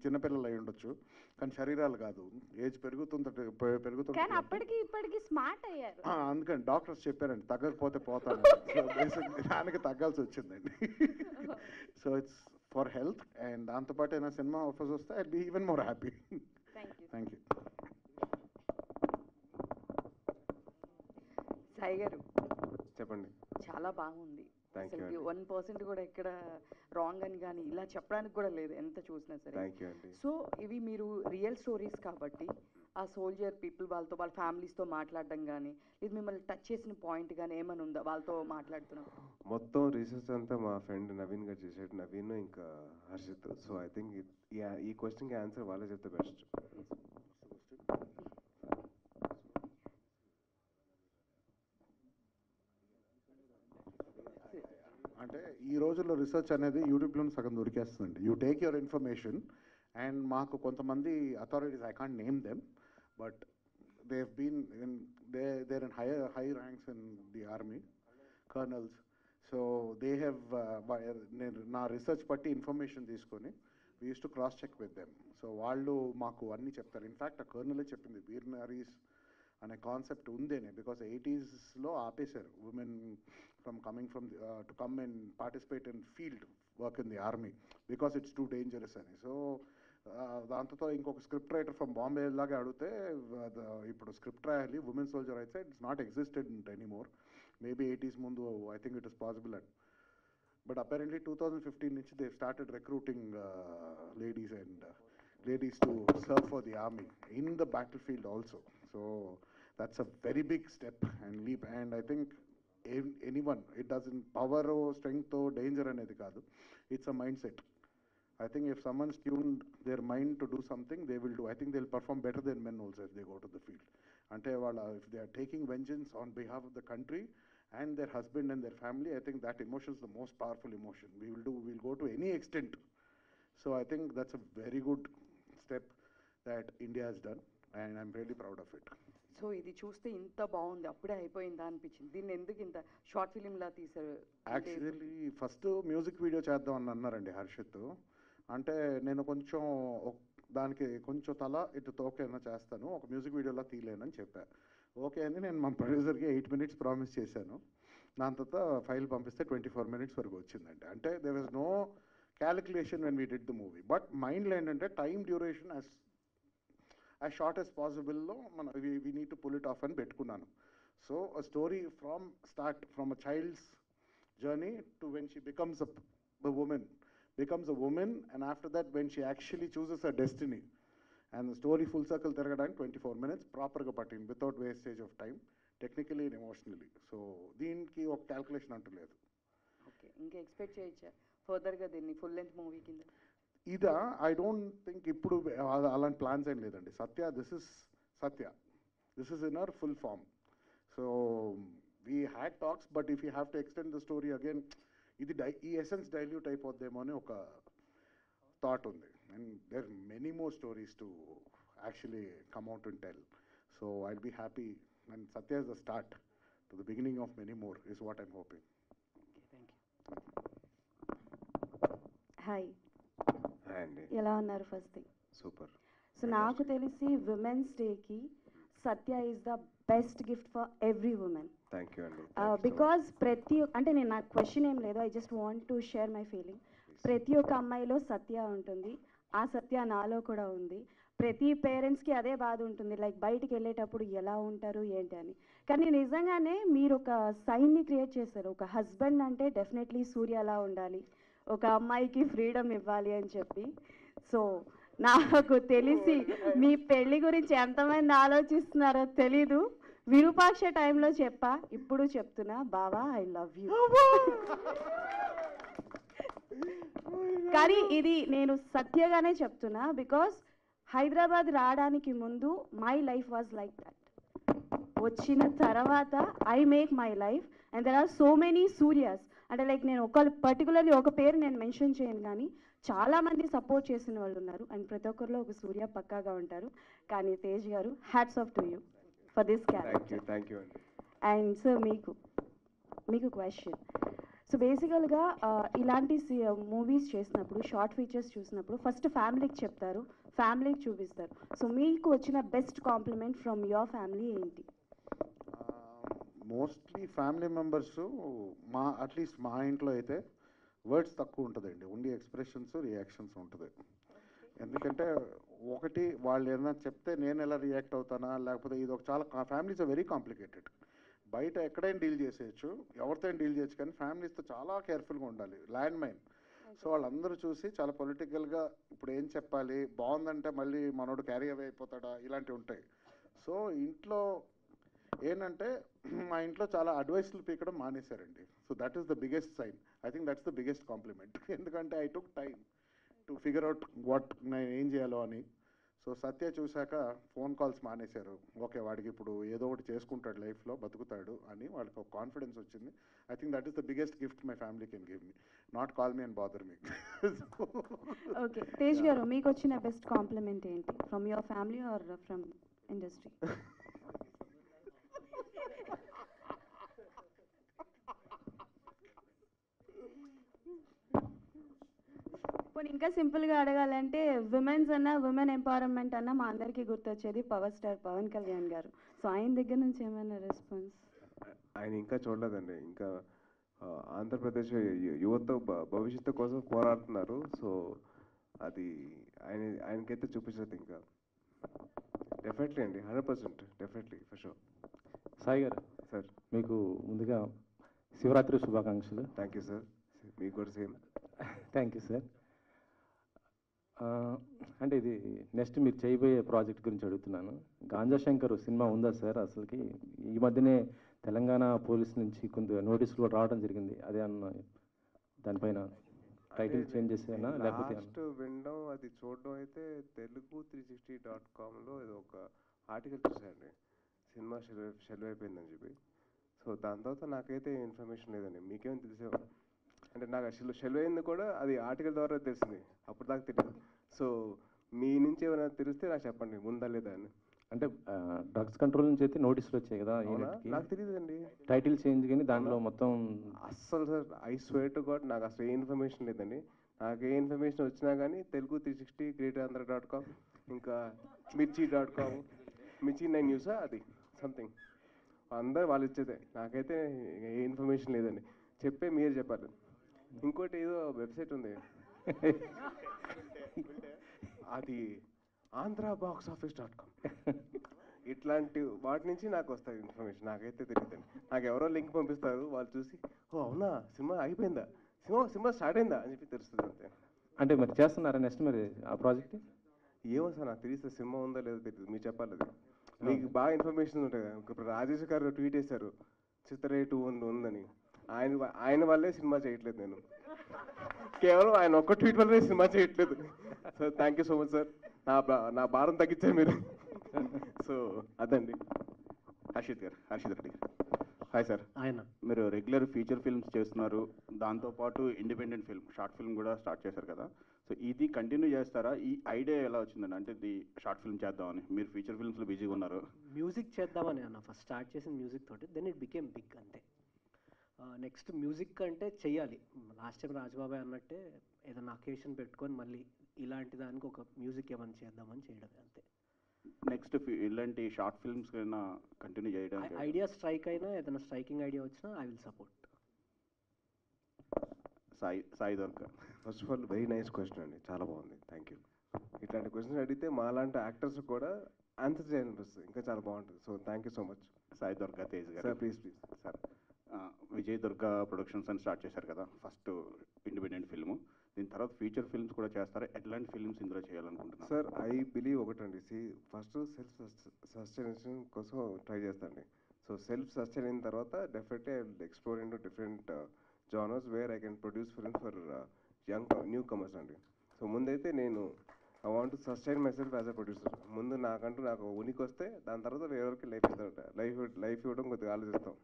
S5: చిన్నపిల్లలు అయి ఉండొచ్చు, కానీ శరీరాలు కాదు. ఏజ్ పెరుగుతుంటే
S9: అప్పటికి ఇప్పటికి స్మార్ట్ అయ్యారు.
S5: అందుకని డాక్టర్స్ చెప్పారండి, తగ్గకపోతే పోతాను. దానికి తగ్గాల్సి వచ్చిందండి. So it's for health, and దాంతోపాటు ఏమైనా సినిమా ఆఫర్స్ వస్తే I be even more happy. Thank you.
S7: Sai garu
S6: చెప్పండి.
S7: చాలా బాగుంది.
S6: Thank you అండి.
S7: 1% కూడా ఇక్కడ రాంగ్ అని కానీ ఇలా చెప్పడానికి కూడా లేదు ఎంత చూసినా సరే.
S6: థ్యాంక్ యూ అండి.
S7: సో ఇవి మీరు రియల్ స్టోరీస్ కాబట్టి ఆ సోల్జర్ పీపుల్ వాళ్ళతో వాళ్ళ ఫ్యామిలీస్తో మాట్లాడడం కానీ, ఇది మిమ్మల్ని టచ్ చేసిన పాయింట్ కానీ ఏమైనా ఉందా వాళ్ళతో మాట్లాడుతున్నాం?
S6: మొత్తం రీసెర్చ్ అంతా మా ఫ్రెండ్ నవీన్ గారు చేసాడు, నవీన్ ఇంకా హర్షిత్. సో ఐ థింక్ ఈ క్వశ్చన్కి ఆన్సర్ వాళ్ళే చెప్తే బెస్ట్.
S5: అంటే ఈ రోజుల్లో రీసెర్చ్ అనేది యూట్యూబ్లో సగం దొరికేస్తుందండి. You take your information, and మాకు కొంతమంది authorities, I can't name them, but they have been there in high ranks in the army, colonels. So they have నేను నా రీసెర్చ్ బట్టి ఇన్ఫర్మేషన్ తీసుకొని we use to cross check with them. So వాళ్ళు మాకు అన్నీ చెప్తారు. ఇన్ఫ్యాక్ట్ ఆ కర్నలే చెప్పింది వీర్ నారీస్ అనే కాన్సెప్ట్ ఉందేనే, బికాస్ 80s ఆపేశారు women from coming from to come and participate in field work in the army because it's too dangerous ani. So దాంతో ఇంకొక స్క్రిప్ట్ రైటర్ ఫ్రమ్ బాంబే లాగా అడిగితే ఇప్పుడు స్క్రిప్ట్ రాయాలి ఉమెన్ సోల్జర్ అయితే it's not existed anymore. Maybe 80s ముందు I think it is possible and but apparently 2015 నుంచి they started recruiting ladies to serve for the army in the battle field also. So that's a very big step and leap, and I think anyone, it doesn't power or strength or danger anedi kaadu, it's a mindset. I think if someone's tuned their mind to do something, they will do. I think they'll perform better than men also if they go to the field. Ante valla if they are taking vengeance on behalf of the country and their husband and their family, I think that emotion is the most powerful emotion. We'll go to any extent. So I think that's a very good step that India has done, and I'm really proud of it.
S7: So ఇది చూస్తే ఇంత బాగుంది, అప్పుడే అయిపోయిందా అనిపించింది. దీన్ని ఎందుకు ఇంత షార్ట్ ఫిలింలా తీశారు?
S5: యాక్చువల్లీ ఫస్ట్ మ్యూజిక్ వీడియో చేద్దాం అని అన్నారండి హర్షిత్. అంటే నేను కొంచెం దానికి కొంచెం తల ఇటు తోకైనా చేస్తాను, ఒక మ్యూజిక్ వీడియోలా తీయలేనని చెప్పాను. ఓకే అని నేను మా ప్రొడ్యూసర్కి 8 minutes ప్రామిస్ చేశాను. దాని తర్వాత ఫైల్ పంపిస్తే 24 minutes వరకు వచ్చిందండి. అంటే there was no calculation when we did the movie, but మైండ్లో ఏంటంటే time duration as short as possible లో we need to pull it off అని పెట్టుకున్నాను. So a story from a child's journey to when she becomes a woman, and after that when she actually chooses her destiny, and the story full circle తిరగడానికి 24 minutes ప్రాపర్గా పట్టింది without wastage of time, technically and emotionally. So దీనికి ఒక calculation అంటూ లేదు.
S7: Okay, ఇంకా expect చేయొచ్చా ఫర్దర్గా దీన్ని ఫుల్ లెంత్ మూవీ కింద?
S5: ఇదా ఐ డోంట్ థింక్ ఇప్పుడు అలాంటి ప్లాన్స్ ఏం లేదండి. This is in our full form. So we had talks, but if you have to extend the story again ఈ ఎసెన్స్ డైల్యూట్ అయిపోద్దేమో అని ఒక థాట్ ఉంది. And there many more stories to actually come out and tell. So I'll be happy, and Satya is the start to the beginning of many more is what I'm hoping.
S10: Hi, ఎలా ఉన్నారు? First thing
S6: super.
S10: So నాకు తెలిసి women's డేకి Satya is the best gift for every woman.
S6: Thank you అండి.
S10: Because నాకు question ఏం లేదు, I just want to share my feeling. ప్రతి ఒక్క అమ్మాయిలో సత్య ఉంటుంది, ఆ సత్య నాలో కూడా ఉంది. ప్రతి పేరెంట్స్కి అదే బాధ ఉంటుంది, లైక్ బయటికి వెళ్ళేటప్పుడు ఎలా ఉంటారు ఏంటి అని. కానీ నిజంగానే మీరు ఒక సైన్ని క్రియేట్ చేశారు. ఒక హస్బెండ్ అంటే డెఫినెట్లీ సూర్య అలా ఉండాలి, ఒక అమ్మాయికి ఫ్రీడమ్ ఇవ్వాలి అని చెప్పి. సో నాకు తెలిసి మీ పెళ్లి గురించి ఎంతమంది ఆలోచిస్తున్నారో తెలీదు, విరూపాక్ష టైంలో చెప్పా, ఇప్పుడు చెప్తున్నా, బావా ఐ లవ్ యూ. కానీ ఇది నేను సత్యగానే చెప్తున్నా, బికాస్ హైదరాబాద్ రావడానికి ముందు my life was like that. వచ్చిన తర్వాత I make my life and there are so many Suryas. అంటే లైక్ నేను పర్టికులర్లీ ఒక పేరు నేను మెన్షన్ చేయను, కానీ చాలామంది సపోర్ట్ చేసిన వాళ్ళు ఉన్నారు అండ్ ప్రతి ఒక్కరిలో ఒక సూర్య పక్కాగా ఉంటారు. కానీ తేజ్ గారు, hats off to you for this character.
S6: Thank you అండి.
S10: అండ్ సార్ మీకు క్వశ్చన్. సో బేసికల్గా ఇలాంటి మూవీస్ చేసినప్పుడు, షార్ట్ ఫీచర్స్ చూసినప్పుడు ఫస్ట్ ఫ్యామిలీకి చెప్తారు, ఫ్యామిలీకి చూపిస్తారు. సో మీకు వచ్చిన best compliment from your family ఏంటి?
S5: మోస్ట్లీ ఫ్యామిలీ మెంబర్స్, అట్లీస్ట్ మా ఇంట్లో అయితే వర్డ్స్ తక్కువ ఉంటుందండి, ఓన్లీ ఎక్స్ప్రెషన్స్, రియాక్షన్స్ ఉంటుంది. ఎందుకంటే ఒకటి వాళ్ళు ఏదైనా చెప్తే నేను ఎలా రియాక్ట్ అవుతానా, లేకపోతే ఇది ఒక చాలా ఫ్యామిలీస్ ఆర్ వెరీ కాంప్లికేటెడ్. బయట ఎక్కడైనా డీల్ చేసేయచ్చు, ఎవరితో డీల్ చేయొచ్చు, కానీ ఫ్యామిలీస్తో చాలా కేర్ఫుల్గా ఉండాలి. Land mine. సో వాళ్ళందరూ చూసి చాలా పొలిటికల్గా ఇప్పుడు ఏం చెప్పాలి, బాగుందంటే మళ్ళీ మనోడు క్యారీ అవే అయిపోతాడా, ఇలాంటివి ఉంటాయి. సో ఇంట్లో ఏంటంటే మా ఇంట్లో చాలా అడ్వైస్లు పీకడం మానేశారండి. So that is the biggest sign. I think that's the biggest compliment. ఎందుకంటే I took time to figure out what నేను ఏం చేయాలో అని. సో సత్య చూశాక ఫోన్ కాల్స్ మానేశారు. ఓకే, వాడికి ఇప్పుడు ఏదో ఒకటి చేసుకుంటాడు, లైఫ్లో బతుకుతాడు అని వాళ్ళకి ఒక కాన్ఫిడెన్స్ వచ్చింది. I think that is the biggest gift my family can give me. Not call me and bother me.
S10: Okay, Tej garu, మీకు వచ్చిన బెస్ట్ కాంప్లిమెంట్ ఏంటి, from your family or from industry? పోనీ ఇంకా సింపుల్గా అడగాలంటే, విమెన్స్ అన్న, విమెన్ ఎంపవర్మెంట్ అన్న మా అందరికీ గుర్తొచ్చేది పవర్ స్టార్ పవన్ కళ్యాణ్ గారు. సో ఆయన దగ్గర నుంచి ఏమైనా రెస్పాన్స్?
S6: ఆయన ఇంకా చూడలేదండి. ఇంకా ఆంధ్రప్రదేశ్ యువత భవిష్యత్తు కోసం పోరాడుతున్నారు. సో అది ఆయనకైతే చూపించదు ఇంకా. డెఫినెట్లీ అండి, 100% డెఫినెట్లీ, ఫర్ షూర్.
S11: సాయి గారు
S6: సార్,
S11: మీకు ముందుగా శివరాత్రి శుభాకాంక్షలు.
S6: Thank you sir. మీకు కూడా సేమ్.
S11: Thank you sir. అంటే ఇది నెక్స్ట్ మీరు చేయబోయే ప్రాజెక్ట్ గురించి అడుగుతున్నాను. గాంజా శంకర్ సినిమా ఉందా సార్? అసలుకి ఈ మధ్యనే తెలంగాణ పోలీస్ నుంచి కొంత నోటీసులు కూడా రావడం జరిగింది. అదే అన్న దానిపైన టైటిల్ చేంజ్ చేసేనా లేకపోతే?
S6: లాస్ట్ వినడం, అది చూడడం అయితే telugu360.comలో ఏదో ఒక ఆర్టికల్ చూసాయండి, సినిమా షెల్వ్ అయిపోయిందని చెప్పి. సో దాని తర్వాత నాకైతే ఇన్ఫర్మేషన్ లేదండి. మీకేమైనా తెలిసే? అంటే నాకు షెల్వ్ అయింది కూడా అది ఆర్టికల్ ద్వారా తెలిసింది, అప్పుడు దాకా తెలియదు. సో మీ నుంచి ఏమైనా తెలిస్తే నాకు చెప్పండి, ఉందా లేదా అని.
S11: అంటే డ్రగ్స్ కంట్రోల్ నుంచి అయితే నోటీసులు వచ్చాయి కదా,
S6: నాకు తెలియదండి.
S11: టైటిల్ చేంజ్ కానీ దాంట్లో మొత్తం
S6: అస్సలు sir, I swear to God నాకు అసలు ఏ ఇన్ఫర్మేషన్ లేదండి. నాకు ఏ ఇన్ఫర్మేషన్ వచ్చినా కానీ telugu360, greaterandhra.com, ఇంకా mirchi.com, మిర్చి 9 న్యూసా అది సంథింగ్, అందరు వాళ్ళు ఇచ్చేదే. నాకైతే ఏ ఇన్ఫర్మేషన్ లేదండి. చెప్పే మీరు చెప్పాలి. ఇంకోటి ఏదో వెబ్సైట్ ఉంది, అది AndraBoxOffice.com. ఇట్లాంటి వాటి నుంచి నాకు వస్తుంది ఇన్ఫర్మేషన్. నాకైతే తెలియదండి. నాకు ఎవరో లింక్ పంపిస్తారు, వాళ్ళు చూసి ఓ అవునా సినిమా అయిపోయిందా, సినిమా స్టార్ట్ అయిందా అని చెప్పి తెలుస్తుంది అంతే.
S11: అంటే మరి చేస్తున్నారా నెక్స్ట్ మరి ఆ ప్రాజెక్ట్?
S6: ఏమో సార్, నాకు తెలిస్తే సినిమా ఉందో లేదో తెలియదు. మీరు చెప్పాలి, అది మీకు బాగా ఇన్ఫర్మేషన్ ఉంటాయి కదా. ఇప్పుడు రాజేష్ గారు ట్వీట్ చేశారు చిత్ర 2 ఉందని. ఆయన వల్లే సినిమా చేయట్లేదు నేను, కేవలం ఆయన ఒక్క ట్వీట్ వల్లే సినిమా చేయట్లేదు. Sir thank you so much sir, నా భారం తగ్గించారు మీరు. సో అదండి.
S12: హర్షిత్ రెడ్డి గారు, హాయ్ సార్.
S4: ఆయన
S12: మీరు రెగ్యులర్ ఫీచర్ ఫిల్మ్స్ చేస్తున్నారు, దాంతోపాటు ఇండిపెండెంట్ ఫిల్మ్, షార్ట్ ఫిల్మ్ కూడా స్టార్ట్ చేశారు కదా. సో ఇది కంటిన్యూ చేస్తారా? ఈ ఐడియా ఎలా వచ్చిందండి? అంటే ఇది షార్ట్ ఫిల్మ్ చేద్దామని, మీరు ఫీచర్ ఫిల్మ్స్లో బిజీగా ఉన్నారు.
S4: మ్యూజిక్ చేద్దామని అన్న ఫస్ట్ స్టార్ట్ చేసిన మ్యూజిక్ తోటి, దెన్ ఇట్ బికేమ్ బిగ్ అంతే. నెక్స్ట్ మ్యూజిక్ అంటే చెయ్యాలి. లాస్ట్ టైం రాజబాబాయ్ అన్నట్టే ఏదైనా అకేషన్ పెట్టుకొని మళ్ళీ ఇలాంటి దానికి ఒక మ్యూజిక్ ఏమైనా చేద్దామని చేయడమే అంతే.
S12: నెక్స్ట్ ఇలాంటి షార్ట్ ఫిల్మ్స్ కైనా కంటిన్యూ చేయడం?
S4: ఐడియా స్ట్రైక్ అయినా, ఏదైనా స్ట్రైకింగ్ ఐడియా వచ్చినా ఐ విల్ సపోర్ట్.
S12: సాయి దొరక,
S6: first of all very nice question అండి, చాలా బాగుంది, థ్యాంక్ యూ. ఇట్లాంటి క్వశ్చన్ అడిగితే మాలాంటి యాక్టర్స్ కూడా ఆన్సర్ చేయాలనిపిస్తుంది, ఇంకా చాలా బాగుంటుంది. So thank you so much.
S12: Sai Durga Tej గారు.
S6: Sir please
S12: sir, Vijay Durga productions అని స్టార్ట్ చేశారు కదా, ఫస్ట్ ఇండిపెండెంట్ ఫిల్ము. దీని తర్వాత ఫ్యూచర్ ఫిల్మ్స్ కూడా చేస్తారా? ఎట్లాంటి ఫిల్మ్స్ ఇందులో చేయాలనుకుంటున్నారు?
S6: సార్ ఐ బిలీవ్ ఒకటండి, ఫస్ట్ సెల్ఫ్ సస్టైనేషన్ కోసం ట్రై చేస్తాండి. సో సెల్ఫ్ సస్టైన్ అయిన తర్వాత definitely I will explore in to different genres where I can produce films for young new comers అండి. సో ముందైతే నేను I want to sustain my self as a producer. ముందు నాకు ఉనికి వస్తే దాని తర్వాత వేరెవరికి లైఫ్ ఇస్తారట. లైఫ్ ఇవ్వడం కొద్దిగా ఆలోచిస్తాం.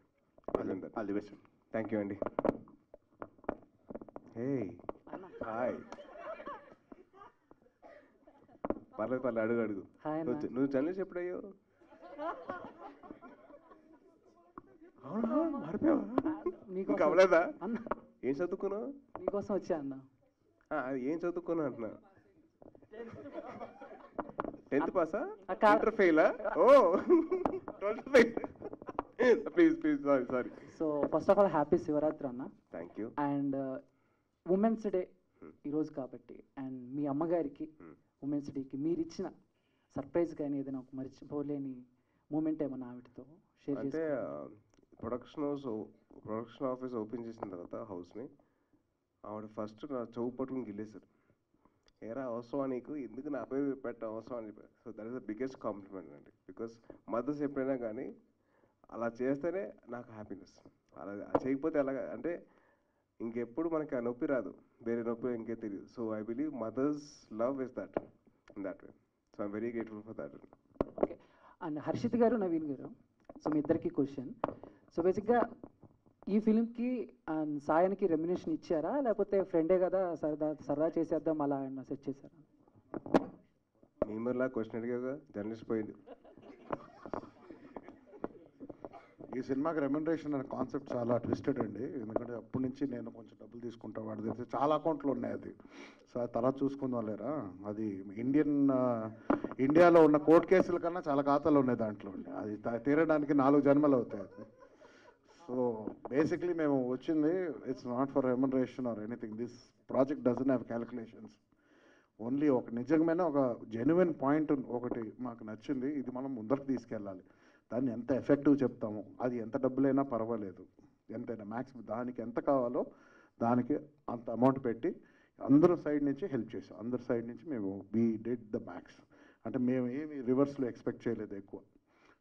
S12: All the best.
S6: Thank you అండి. Hey hi. పర్లేదు అడుగు. నువ్వు జర్నలిస్ట్ ఎప్పుడయ్యో? అవునా, మారిపోయావా? నీకు అవ్వలేదా? ఏం చదువుకున్నావు?
S13: మీకోసం వచ్చా అన్న.
S6: అది ఏం చదువుకున్నావు అంటున్నా? 10th పాసా? ఇంటర్ ఫెయిలా? ఓ 12th fail. Please sorry.
S13: So first of all happy Shivaratri అన్న.
S6: Thank you.
S13: And women's day ఈరోజు కాబట్టి, అండ్ మీ అమ్మగారికి ఉమెన్స్ డేకి మీరు ఇచ్చిన సర్ప్రైజ్ కానీ ఏదైనా ఒక మర్చిపోలేని మూమెంట్ ఏమన్నా ఆవిడతో షేర్
S6: అంటే ప్రొడక్షన్ ఆఫీస్ ఓపెన్ చేసిన తర్వాత హౌస్ని ఆవిడ ఫస్ట్ నా చెవు పట్టుకుని గిల్లేశారు. ఏరా అవసరమా నీకు, ఎందుకు నా పేరు పెట్టడం అవసరం అని చెప్పారు. So that is the biggest complement అండి. బికాస్ మదర్స్ ఎప్పుడైనా కానీ అలా చేస్తేనే నాకు హ్యాపీనెస్. అలా చేయకపోతే ఎలాగా అంటే ఇంకెప్పుడు మనకి ఆ నొప్పి రాదు, వేరే నొప్పి ఇంకే తెలియదు. So I believe mother's love is that in that way. So I'm very grateful for that.
S13: Okay. And Harshit garu, Naveen garu, so మీ ఇద్దరికి క్వశ్చన్. సో బేసిక్గా ఈ ఫిలింకి అండ్ సాయానికి రెమ్యునేషన్ ఇచ్చారా, లేకపోతే ఫ్రెండే కదా సరదా చేసేద్దాం అలా సెట్ చేశారా?
S6: మీమర్లా క్వశ్చన్ అడిగాగా జర్నలిస్ట్ పోయింది.
S5: ఈ సినిమాకి రెమ్యునరేషన్ అనే కాన్సెప్ట్ చాలా ట్విస్టెడ్ అండి. ఎందుకంటే అప్పటి నుంచి నేను కొంచెం డబ్బులు తీసుకుంటా, వాడు తెలిసి చాలా అకౌంట్లు ఉన్నాయి. అది సో తర్వాత చూసుకుందాం లేరా, అది ఇండియాలో ఉన్న కోర్టు కేసుల కన్నా చాలా ఖాతాలు ఉన్నాయి దాంట్లో. అది తీరడానికి 4 జన్మలు అవుతాయి. సో బేసిక్లీ మేము వచ్చింది, it's not for remuneration or anything. This project doesn't have calculations. Only ఒక నిజమైన ఒక జెన్యున్ పాయింట్ ఒకటి మాకు నచ్చింది, ఇది మనం ముందరకు తీసుకెళ్ళాలి. దాన్ని ఎంత ఎఫెక్టివ్ చెప్తాము, అది ఎంత డబ్బులైనా పర్వాలేదు, ఎంతైనా మ్యాక్స్ దానికి ఎంత కావాలో దానికి అంత అమౌంట్ పెట్టి అందరి సైడ్ నుంచి హెల్ప్ చేసాం. అందరి సైడ్ నుంచి మేము వీ డిడ్ ద మ్యాక్స్. అంటే మేము ఏమి రివర్స్లో ఎక్స్పెక్ట్ చేయలేదు ఎక్కువ.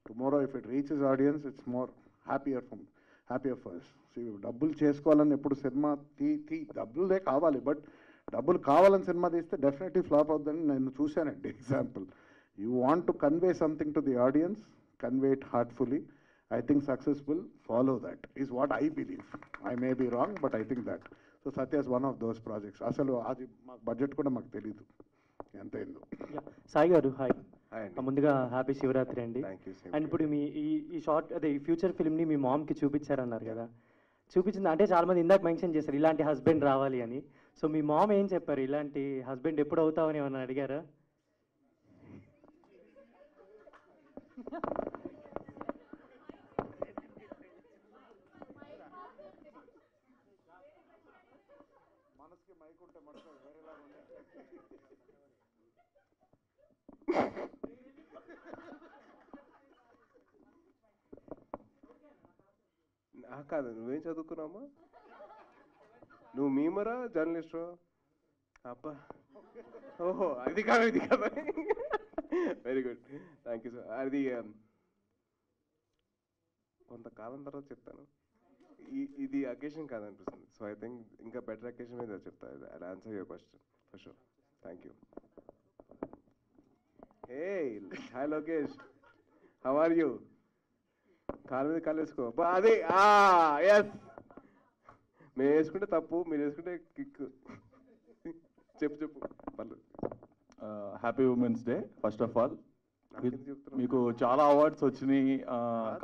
S5: Tomorrow if it reaches audience it's more happier first. So డబ్బులు చేసుకోవాలని ఎప్పుడు సినిమా డబ్బులే కావాలి, బట్ డబ్బులు కావాలని సినిమా తీస్తే డెఫినెట్లీ ఫ్లాప్ అవుతుందని నేను చూశానండి. Example, you want to convey something to the audience, convey it heartfully. I think successful, follow that is what I believe. I may be wrong, but I think that. So Satya is one of those projects. Asalu adi budget kuda maku teliyadu enta endu.
S14: Sai గారు hi.
S6: Hi.
S14: ముందుగా happy Shivaratri అండి. And ఇప్పుడు మీ ఈ short అదే ఈ future ఫిల్మ్ని మీ మామ్కి చూపించారన్నారు కదా, చూపించింది అంటే చాలామంది ఇందాక మెన్షన్ చేశారు ఇలాంటి హస్బెండ్ రావాలి అని. సో మీ మామ్ ఏం చెప్పారు, ఇలాంటి హస్బెండ్ ఎప్పుడు అవుతావని ఏమన్నా అడిగారా?
S5: మనసుకి మైక్ ఉంటే మనసు వేరేలా ఉండే.
S6: కాదు, నువ్వేం చదువుకున్నావమ్మా? నువ్వు మీమరా జర్నలిస్టు? అబ్బా, ఓహో అది కాదు very good, thank you sir. అది కొంతకాలం తర్వాత చెప్తాను. ఇది అకేషన్ కాదనిపిస్తుంది. సో ఐ థింక్ ఇంకా బెటర్ అకేషన్ మీద చెప్తాను. I answer your question for sure. Thank you. Hey hi Lokesh, how are you? కాలు మీద కాలు వేసుకో. అదే ఎస్, మేము వేసుకుంటే తప్పు, మీరు వేసుకుంటే కిక్. చెప్పు పర్లేదు.
S15: Happy women's day first of all. మీకు చాలా అవార్డ్స్ వచ్చినాయి.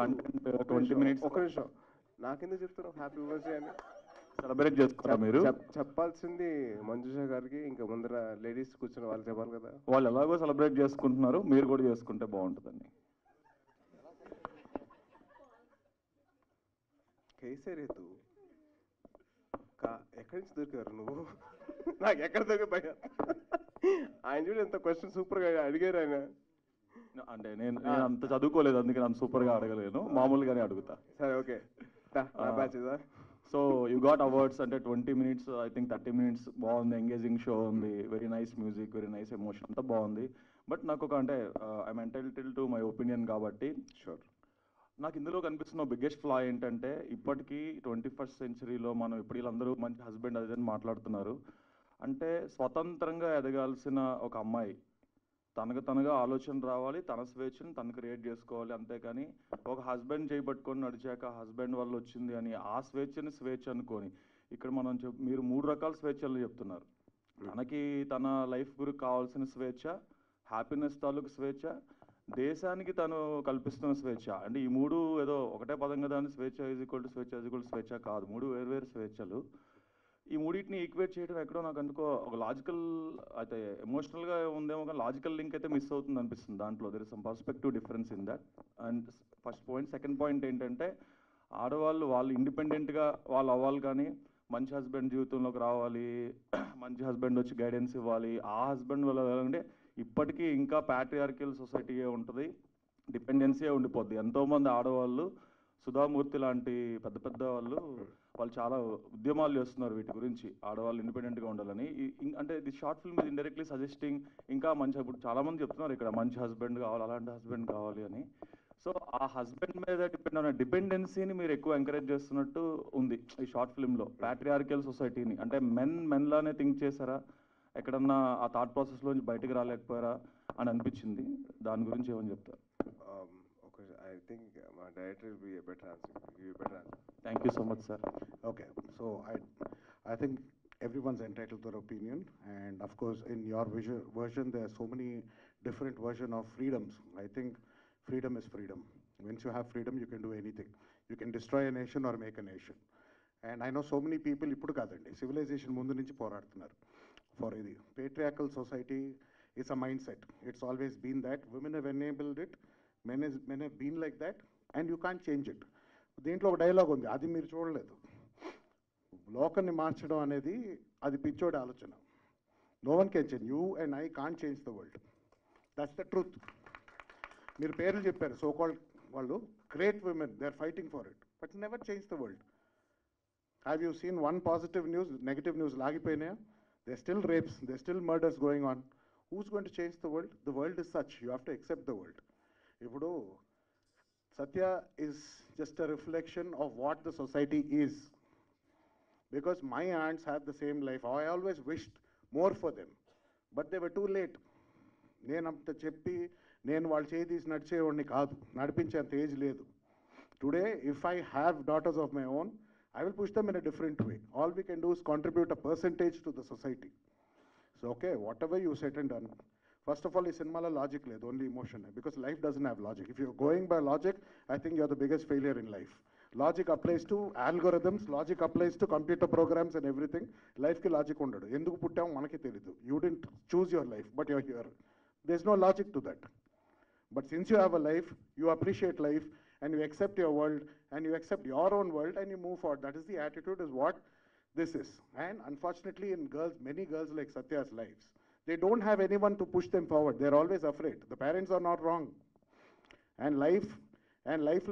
S15: Content 20 minutes.
S6: ఒక నిమిషం, నాకెందుకు చెప్తున్నావు హ్యాపీ ఉమెన్స్ డే అని?
S15: సెలబ్రేట్ చేసుకున్నా మీరు?
S6: చెప్పాల్సింది మంజుష గారికి, ఇంకా ముందర లేడీస్ కూర్చున్న వాళ్ళు చెప్పాలి కదా.
S15: వాళ్ళు ఎలాగో సెలబ్రేట్ చేసుకుంటున్నారు, మీరు కూడా చేసుకుంటే బాగుంటుందండి.
S6: కేసే రేతు ఎక్కడి నుంచి దొరికారు నువ్వు? నాకు ఎక్కడ దొరికే భయం. ఆయన చూడు ఎంత క్వశ్చన్ సూపర్గా అడిగారు ఆయన.
S15: అంటే నేను అంత చదువుకోలేదు, అందుకే నన్ను సూపర్గా అడగలేను, మామూలుగానే అడుగుతా.
S6: సరే okay.
S15: So you got awards అంటే 20 minutes, ఐ థింక్ 30 minutes బాగుంది, ఎంగేజింగ్ షో ఉంది, very nice music, very nice emotion, అంతా బాగుంది. బట్ నాకు ఒక అంటే I'm entitled to my opinion కాబట్టి షూర్ నాకు ఇందులో కనిపిస్తున్న బిగ్గెస్ట్ ఫ్లా ఏంటంటే ఇప్పటికీ 21st centuryలో మనం ఇప్పుడు వీళ్ళందరూ మంచి హస్బెండ్ అది అని మాట్లాడుతున్నారు. అంటే స్వతంత్రంగా ఎదగాల్సిన ఒక అమ్మాయి తనకు తనగా ఆలోచన రావాలి, తన స్వేచ్ఛను తను క్రియేట్ చేసుకోవాలి. అంతేకాని ఒక హస్బెండ్ చేయబట్టుకొని నడిచాక హస్బెండ్ వల్ల వచ్చింది అని ఆ స్వేచ్ఛని స్వేచ్ఛ అనుకొని ఇక్కడ మనం మీరు 3 రకాల స్వేచ్ఛలు చెప్తున్నారు. తనకి తన లైఫ్ గురికి కావాల్సిన స్వేచ్ఛ, హ్యాపీనెస్ తాలూకు స్వేచ్ఛ, దేశానికి తను కల్పిస్తున్న స్వేచ్ఛ. అంటే ఈ 3 ఏదో ఒకటే పదం కదా అని స్వేచ్ఛ ఈజ్ ఈక్వల్ టు స్వేచ్ఛ ఈజ్ ఈక్వల్ టు స్వేచ్ఛ కాదు, 3 వేరు స్వేచ్ఛలు. ఈ మూడింటిని ఈక్వేట్ చేయడం ఎక్కడో నాకు అందుకో ఒక లాజికల్ అయితే ఎమోషనల్గా ఉందేమో కానీ లాజికల్ లింక్ అయితే మిస్ అవుతుంది అనిపిస్తుంది దాంట్లో. There is some perspective difference in that. And first point. Second point ఏంటంటే వాళ్ళు ఇండిపెండెంట్గా వాళ్ళు అవ్వాలి, కానీ మంచి హస్బెండ్ జీవితంలోకి రావాలి, మంచి హస్బెండ్ వచ్చి గైడెన్స్ ఇవ్వాలి. ఆ హస్బెండ్ వల్ల అంటే ఇప్పటికీ ఇంకా ప్యాట్రియార్కియల్ సొసైటీయే ఉంటుంది, డిపెండెన్సీయే ఉండిపోద్ది. ఎంతోమంది ఆడవాళ్ళు సుధామూర్తి లాంటి పెద్ద పెద్ద వాళ్ళు చాలా ఉద్యమాలు చేస్తున్నారు వీటి గురించి, ఆడవాళ్ళు ఇండిపెండెంట్గా ఉండాలని. అంటే the short film is indirectly suggesting ఇంకా మంచి, ఇప్పుడు చాలామంది చెప్తున్నారు ఇక్కడ మంచి హస్బెండ్ కావాలి, అలాంటి హస్బెండ్ కావాలి అని. సో ఆ హస్బెండ్ మీద డిపెండ్ అయిన డిపెండెన్సీని మీరు ఎక్కువ ఎంకరేజ్ చేస్తున్నట్టు ఉంది ఈ షార్ట్ ఫిల్మ్లో. ప్యాట్రియార్కియల్ సొసైటీని అంటే మెన్లానే థింక్ చేశారా, ఎక్కడన్నా ఆ థాట్ ప్రాసెస్లోంచి బయటకు రాలేకపోయారా అని అనిపించింది. దాని గురించి ఏమని చెప్తారు?
S6: I think my director will be a better answer. Give you a better answer.
S15: Thank you so much, sir.
S5: Okay, so I think everyone's entitled to their opinion, and of course, in your version, there are so many different versions of freedoms. I think freedom is freedom. Once you have freedom, you can do anything. You can destroy a nation or make a nation. And I know so many people ఇప్పుడు కాదండి, civilization ముందు నుంచి పోరాడుతున్నారు for ఇది. Patriarchal society is a mindset. It's always been that. Women have enabled it. Men have been like that, and you can't change it. దీంట్లో ఒక dialogue ఉంది, అది మీరు చూడలేదు. లోకాన్ని మార్చడం అనేది అది పిచ్చోడి ఆలోచన. No one can change. You and I can't change the world. That's the truth. మీరు పేర్లు చెప్పారు, సో కాల్డ్ వాళ్ళు great women, they are fighting for it, but never change the world. Have you seen one positive news? Negative news లాగిపోయినాయా? They still rapes, they still murders going on. Who's going to change the world? The world is such, you have to accept the world. ఇప్పుడు సత్య is just a reflection of what the society is, because my aunts have the same life. I always wished more for them, but they were too late. నేను అంత చెప్పి నేను వాళ్ళు చేయి తీసి నడిచేవాడిని కాదు, నడిపించేంత age లేదు. Today if I have daughters of my own, I will push them in a different way. All we can do is contribute a percentage to the society. So, okay, whatever you said and done. First of all, is cinema logic led, only emotion, because life doesn't have logic. If you're going by logic, I think you're the biggest failure in life. Logic applies to algorithms, logic applies to computer programs and everything. Life ki logic undadu. Enduku puttamu manaki telidu. You didn't choose your life, but you're here. There's no logic to that. But since you have a life, you appreciate life, and you accept your world, and you accept your own world, and you move forward. That is the attitude, is what this is. And unfortunately, in girls, many girls like Satya's lives, they don't have anyone to push them forward. They're always afraid. The parents are not wrong. And life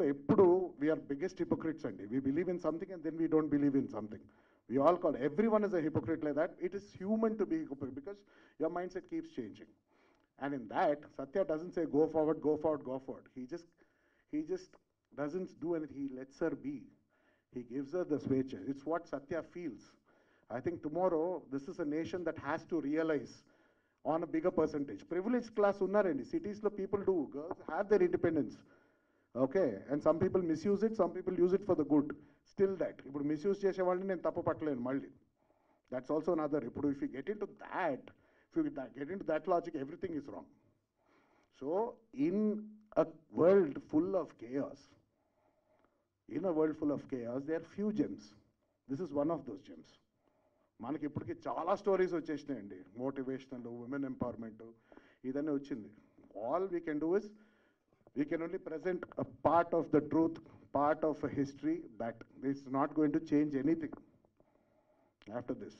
S5: lo eppudu we are biggest hypocrites andi. We believe in something and then we don't believe in something. We all call, everyone is a hypocrite like that. It is human to be hypocrite because your mindset keeps changing. And in that, Satya doesn't say go forward, go forward, go forward. He just doesn't do anything. He lets her be. He gives her the switcher. It's what Satya feels. I think tomorrow, this is a nation that has to realize on a bigger percentage. Privileged class unnarandi. Cities lo people do. Girls have their independence. Okay? And some people misuse it, some people use it for the good. Still that. If you misuse chese vallani nenu tappu pattalenu malli. That's also another. If you get into that, get into that logic, everything is wrong. So, in a world full of chaos, there are few gems. This is one of those gems. మనకి ఇప్పటికీ చాలా stories వచ్చేసినాయండి, motivational, women empowerment, ఇదన్నీ వచ్చింది. All we can do is we can only present a part of the truth, part of a history that is not going to change anything after this.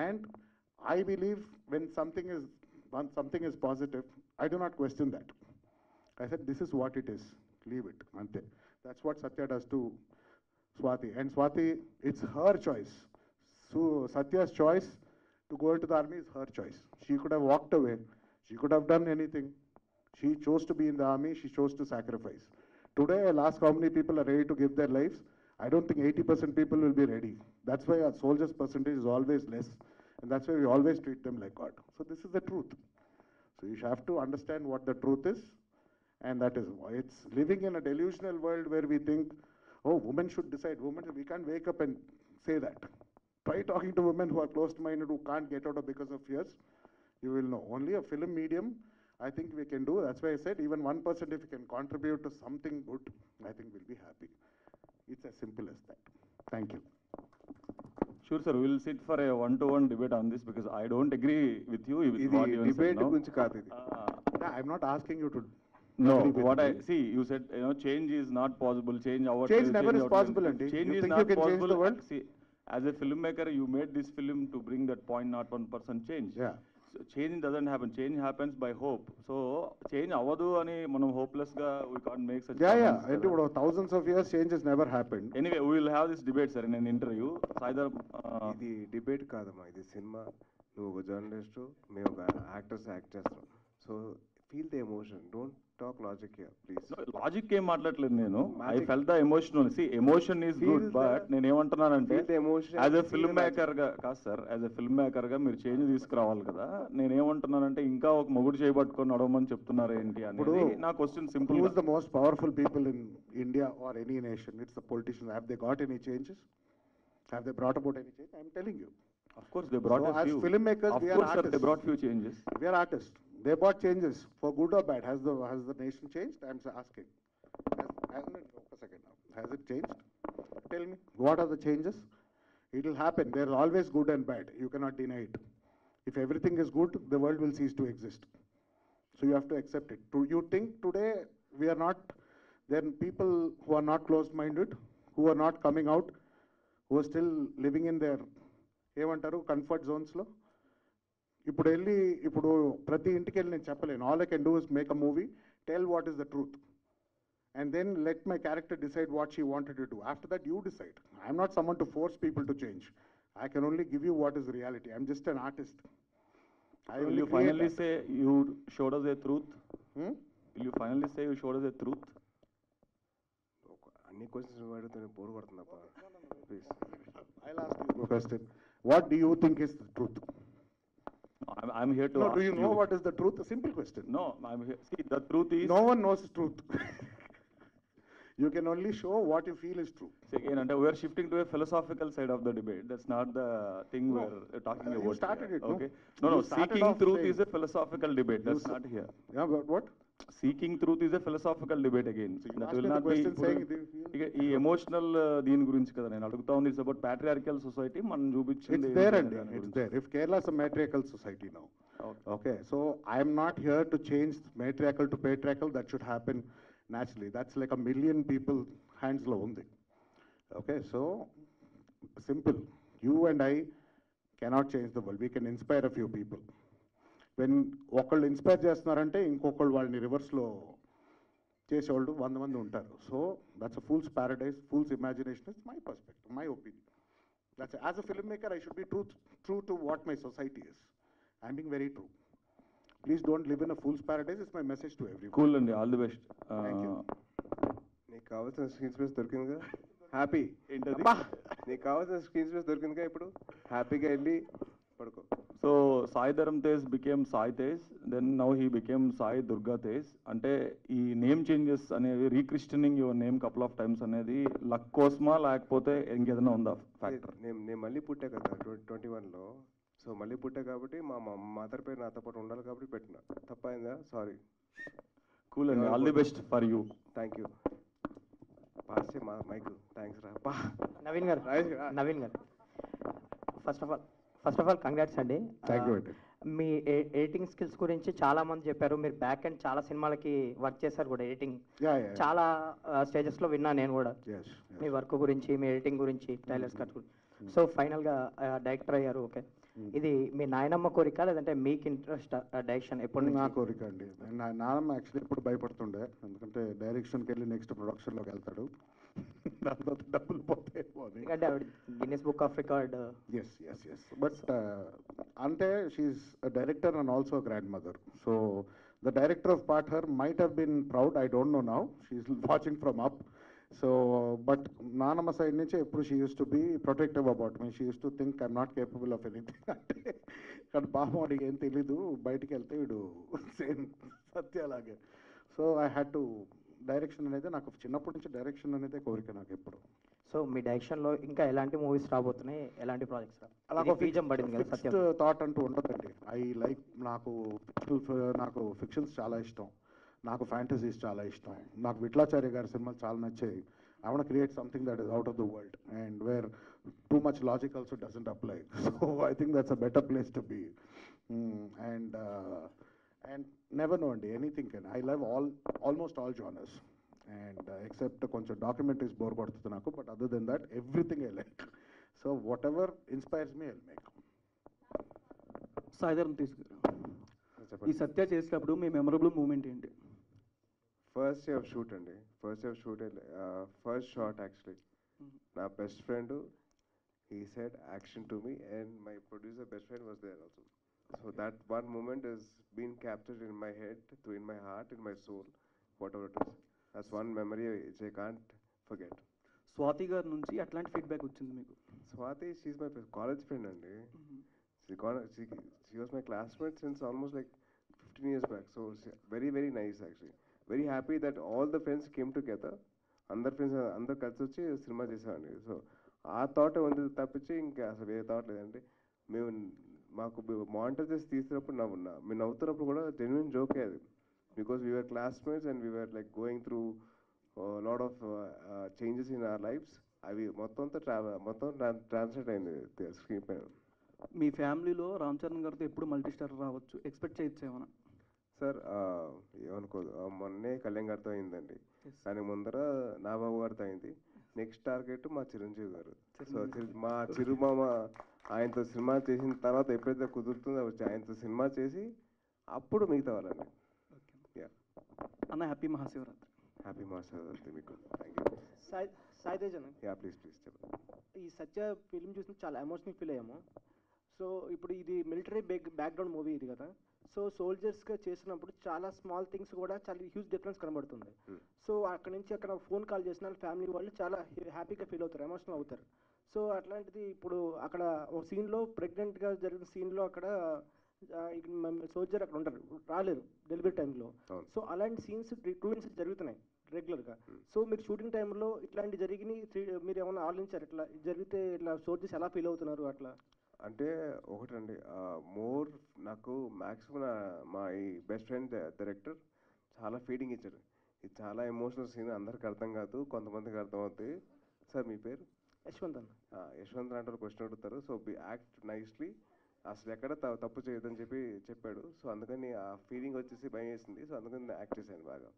S5: And I believe when something is positive, I do not question that. I said, this is what it is. Leave it. Ante. That's what Satya does to Swati. And Swati, it's her choice. So Satya's choice to go into the army is her choice. She could have walked away. She could have done anything. She chose to be in the army. She chose to sacrifice. Today, I'll ask how many people are ready to give their lives. I don't think 80% people will be ready. That's why our soldiers' percentage is always less. And that's why we always treat them like God. So this is the truth. So you have to understand what the truth is. And that is why it's living in a delusional world where we think, oh, women should decide. We can't wake up and say that. Try talking to women who are closed-minded, who can't get out of because of fears. You will know. Only a film medium, I think we can do. That's why I said even 1% if we can contribute to something good, I think we'll be happy. It's as simple as that. Thank you.
S15: Sure, sir. We'll sit for a one-to-one debate on this because I don't agree with you with what you said now.
S5: I'm not asking you to.
S15: No, what I see, you said change is not possible. Change
S5: never is possible, Andy.
S15: Change
S5: You
S15: is
S5: think
S15: not
S5: you can change
S15: possible.
S5: the world?
S15: See, as a filmmaker, you made this film to bring that 0.01% change.
S5: Yeah.
S15: So change doesn't happen. Change happens by hope. So change avadu ani manam hopeless ga we can't make such.
S5: Yeah. And thousands of years change has never happened.
S15: Anyway, we will have this debate, sir, in an interview. Either
S6: ఇది debate కాదమ్మా, ఇది సినిమా. నువ్వు ఒక journalist, మేము ఒక actors act చేస్తాం. So feel the emotion, don't talk logic here please.
S15: Logic ఏం మాట్లాడలేదు నేను. I felt the emotional. See emotion is good, but నేను ఏమంటున్నానంటే యాజ్ ఎ ఫిల్మ్ మేకర్ గా కాదు సార్, యాజ్ ఎ ఫిల్మ్ మేకర్ గా మీరు చేంజ్ తీసుకురావాలి కదా. నేను ఏమంటున్నానంటే ఇంకా ఒక మొగుడు చేయబట్టుకొని నడవమని చెప్తున్నారు ఏంటి అనేది నా question simple.
S5: Who is the most powerful people in India or any nation? It's the politicians. Have they got any changes? Have they brought about any change? I'm telling you.
S15: Of course, they brought a few.
S5: As filmmakers,
S15: of
S5: we
S15: course,
S5: are
S15: sir,
S5: artists.
S15: they brought few changes.
S5: We are artists. They brought changes for good or bad. Has the nation changed? I'm asking. Hasn't it? A second now. Has it changed? Tell me. What are the changes? It will happen. There's always good and bad. You cannot deny it. If everything is good, the world will cease to exist. So you have to accept it. You think today we are not, there are people who are not closed-minded, who are not coming out, who are still living in their comfort zones. ఇప్పుడు ప్రతి ఇంటికి వెళ్ళి నేను చెప్పలేను. All I can do is make a movie, tell what is the truth, and then let my character decide what she wanted to do. After that you decide. I'm not someone to force people to change. I can only give you what is reality. I'm just an artist.
S15: Will you finally say you showed us a truth? Will you finally say you showed us a truth?
S6: అన్ని questions అడిగితే bore కొడుతుందప్ప. Please.
S5: I'll ask you a question. What do you think is the truth?
S15: I'm here to ask
S5: do you know what is the truth? A simple question.
S15: No, I'm here. See, the truth is...
S5: No one knows the truth. You can only show what you feel is true.
S15: See, again, and we are shifting to a philosophical side of the debate. That's not the thing we're talking about.
S5: You started
S15: here.
S5: it,
S15: Okay.
S5: no?
S15: No,
S5: You started
S15: seeking
S5: off
S15: truth
S5: saying-
S15: is a philosophical debate. That's not here.
S5: Yeah, but what?
S15: Seeking truth is a philosophical debate again. That
S5: asked
S15: will
S5: me the
S15: not be...
S5: question saying do you feel-
S15: ఈ emotional దీని గురించి కదా నేను అడుగుతా ఉంది. It's about patriarchal society మనం చూపించింది.
S5: It's there, and it's there. If Kerala is a matriarchal society now, okay, so I am not here to change matriarchal to patriarchal. That should happen naturally. That's like 1 million people hands lo undi. Okay, so simple. You and I cannot change the world. We can inspire a few people. When ఒకళ్ళు inspire చేస్తున్నారంటే ఇంకొకళ్ళు వాళ్ళని రివర్స్లో చేసేవాళ్ళు 100 మంది ఉంటారు. So that's a fool's paradise, fool's imagination. It's my perspective, my opinion. That's as a filmmaker, I should be true to what my society is. I'm being very true. Please don't live in a fool's paradise. It's my message to everyone.
S15: Cool అండి, all the best.
S5: Thank you.
S6: నీకు కావాల్సిన screen space దొరికిందిగా, happy.
S15: ఏంటది?
S6: నీకు కావాల్సిన screen space దొరికిందిగా, ఇప్పుడు హ్యాపీగా వెళ్ళి పడుకో.
S15: So Sai Dharam Tej became Sai Tej, then now he became Sai Durga Tej. అంటే ఈ నేమ్ చేంజెస్ అనేవి, rechristening your name couple of times అనేది లక్ కోసమా లేకపోతే ఇంకేదైనా ఉందా ఫ్యాక్టర్?
S6: నేను మళ్ళీ పుట్టా కదా 21లో. సో మళ్ళీ పుట్టా కాబట్టి మా మదర్ పేరు నాతో పాటు ఉండాలి కాబట్టి పెట్టిన. తప్పైందా? సారీ.
S15: కూల్ అండి, all the best for you.
S6: Thank you. Pass మా మైక్. థ్యాంక్స్ రా.
S16: నవీన్ గారు, నవీన్ గారు, ఫస్ట్ ఆఫ్ ఆల్ కంగ్రాట్స్ అండి.
S5: Thank you.
S16: Me editing skills గురించి చాలా మంది చెప్పారు. మీరు బ్యాక్ అండ్ చాలా సినిమాలకి వర్క్ చేశారు కూడా, ఎడిటింగ్ చాలా స్టేజెస్లో విన్నా నేను కూడా. మీ వర్క్ గురించి, మీ ఎడిటింగ్ గురించి, ట్రైలర్స్ కట్ గురించి. సో ఫైనల్గా డైరెక్టర్ అయ్యారు. ఓకే, ఇది మీ నాయనమ్మ కోరిక లేదంటే మీకు ఇంట్రెస్ట్ డైరెక్షన్ ఎప్పుడు నుంచి?
S5: నా కోరిక అండి. నాన్నమ్మ యాక్చువల్లీ ఇప్పుడు భయపడుతుండే, ఎందుకంటే డైరెక్షన్కి వెళ్ళి నెక్స్ట్ ప్రొడక్షన్లోకి వెళ్తాడు. దాంతో డబ్బులు పోతాయేమో అని.
S16: ఎందుకంటే ఆవిడ Guinness book of record.
S5: Yes but అంటే she's a director and also grandmother. So the director of part might have been proud, I don't know now, she's watching from up. So but నానమ్మ side నుంచి ఎప్పుడు she use to be protective about me. She use to think I'm not capable of anything. అంటే కానీ పాపం వాడికి ఏం తెలీదు, బయటికి వెళ్తే వీడు సేమ్ సత్య అలాగే. So I had to direction అనేది నాకు చిన్నప్పటి నుంచి డైరెక్షన్ అనేది కోరిక నాకు ఎప్పుడు.
S16: సో మీ డైరెక్షన్లో ఇంకా ఎలాంటి మూవీస్ రాబోతున్నాయి, ఎలాంటి ప్రాజెక్ట్స్
S5: అలాగే
S16: బీజం పడింది కదా సత్యం.
S5: థాట్ అంటూ ఉండదండి. ఐ లైక్ నాకు ఫిక్షన్స్ చాలా ఇష్టం, నాకు ఫ్యాంటసీస్ చాలా ఇష్టం, నాకు విట్లాచార్య గారి సినిమాలు చాలా నచ్చాయి. I want create something that is out of the world and wear too much logic also doesn't apply. So I think that's a better place to be. And never know అండి, anything can. I love almost all genres and except కొంచెం documentaries bore కొడుతుంది నాకు, but other then that everything I like. So what ever inspires me I will make.
S17: Sai Dharam తీసుకురా. ఈ సత్య చేసినప్పుడు మీ memorable moment ఏంటి?
S6: First day of shoot అండి. First shot actually నా best friend he said action to me and my producer best friend was there also. So that one moment has been captured in my head, in my heart, in my soul, whatever it is. That's one memory which I can't forget.
S17: Swathi గారి నుంచి అట్లాంటి feedback వచ్చింది మీకు?
S6: Swathi, she's my college friend అండి. She was my classmate since almost like 15 years back. So very very nice actually. Very happy that all the friends came together. అందరు friends అందరు కలిసి వచ్చి సినిమా చేసామండి. సో ఆ థాట్ ఉంది తప్పించి ఇంకా అసలు వేరే థాట్ లేదండి. మాకు మానిటైజెస్ తీసినప్పుడు మేము నవ్వుతున్నప్పుడు కూడా జెన్యున్ జోకే అది. Because we're classmates and we're like going through lot of changes in our lives. అవి మొత్తం ట్రాన్స్లేట్ అయింది స్క్రీన్ పైన.
S17: మీ ఫ్యామిలీలో రామ్ చరణ్ గారితో ఎప్పుడు మల్టీ స్టార్ రావచ్చు, ఎక్స్పెక్ట్ చేయొచ్చు ఏమన్నా?
S6: సార్ ఏమనుకోదు, మొన్నే కళ్యాణ్ గారితో అయిందండి, దాని ముందర నాబాబు గారితో అయింది. నెక్స్ట్ టార్గెట్ మా చిరంజీవి గారు. సో మా చిరుమామ ఆయనతో సినిమా చేసిన తర్వాత ఎప్పుడైతే కుదురుతుందో వచ్చి ఆయనతో సినిమా చేసి అప్పుడు మిగతా వాళ్ళండి.
S17: అన్న హ్యాపీ మహాశివరాత్రి.
S6: హ్యాపీ మహాశివరాత్రి మీకు. Thank you.
S18: సాయి తేజ్ అన్న.
S6: యా ప్లీజ్ చెప్పండి.
S18: ఈ సత్య ఫిల్మ్ చూసి చాలా ఎమోషనల్ ఫీల్ అయ్యాము. సో ఇప్పుడు ఇది మిలిటరీ బ్యాక్గ్రౌండ్ మూవీ ఇది కదా. సో సోల్జర్స్గా చేసినప్పుడు చాలా స్మాల్ థింగ్స్ కూడా చాలా హ్యూజ్ డిఫరెన్స్ కనబడుతుంది. సో అక్కడ నుంచి అక్కడ ఫోన్ కాల్ చేసిన ఫ్యామిలీ వాళ్ళు చాలా హ్యాపీగా ఫీల్ అవుతారు, ఎమోషనల్ అవుతారు. సో అట్లాంటిది ఇప్పుడు అక్కడ ఒక సీన్లో ప్రెగ్నెంట్గా జరిగిన సీన్లో అక్కడ సోల్జర్ అక్కడ ఉంటారు, రాలేరు డెలివరీ టైంలో. సో అలాంటి సీన్స్ 2 ఇన్సిడెంట్స్ జరుగుతున్నాయి రెగ్యులర్గా. సో మీరు షూటింగ్ టైంలో ఇట్లాంటి మీరు ఏమైనా ఆలోచించారు ఇట్లా జరిగితే ఇట్లా సోల్జర్స్ ఎలా ఫీల్ అవుతున్నారు అట్లా?
S6: అంటే ఒకటండి, నాకు మ్యాక్సిమం మా ఈ బెస్ట్ ఫ్రెండ్ డైరెక్టర్ చాలా ఫీడింగ్ ఇచ్చారు. ఇది చాలా ఎమోషనల్ సీన్, అందరికి అర్థం కాదు, కొంతమందికి అర్థం అవుతుంది. సార్ మీ పేరు?
S18: యశ్వంత్ అన్న.
S6: యశ్వంత్ అంటే క్వశ్చన్ అడుగుతారు. సో యాక్ట్ నైస్లీ, అసలు ఎక్కడ తప్పు చేయొద్దని చెప్పాడు. సో అందుకని ఆ ఫీలింగ్ వచ్చేసి భయం వేసింది. సో అందుకని యాక్ట్ చేశాను బాగా.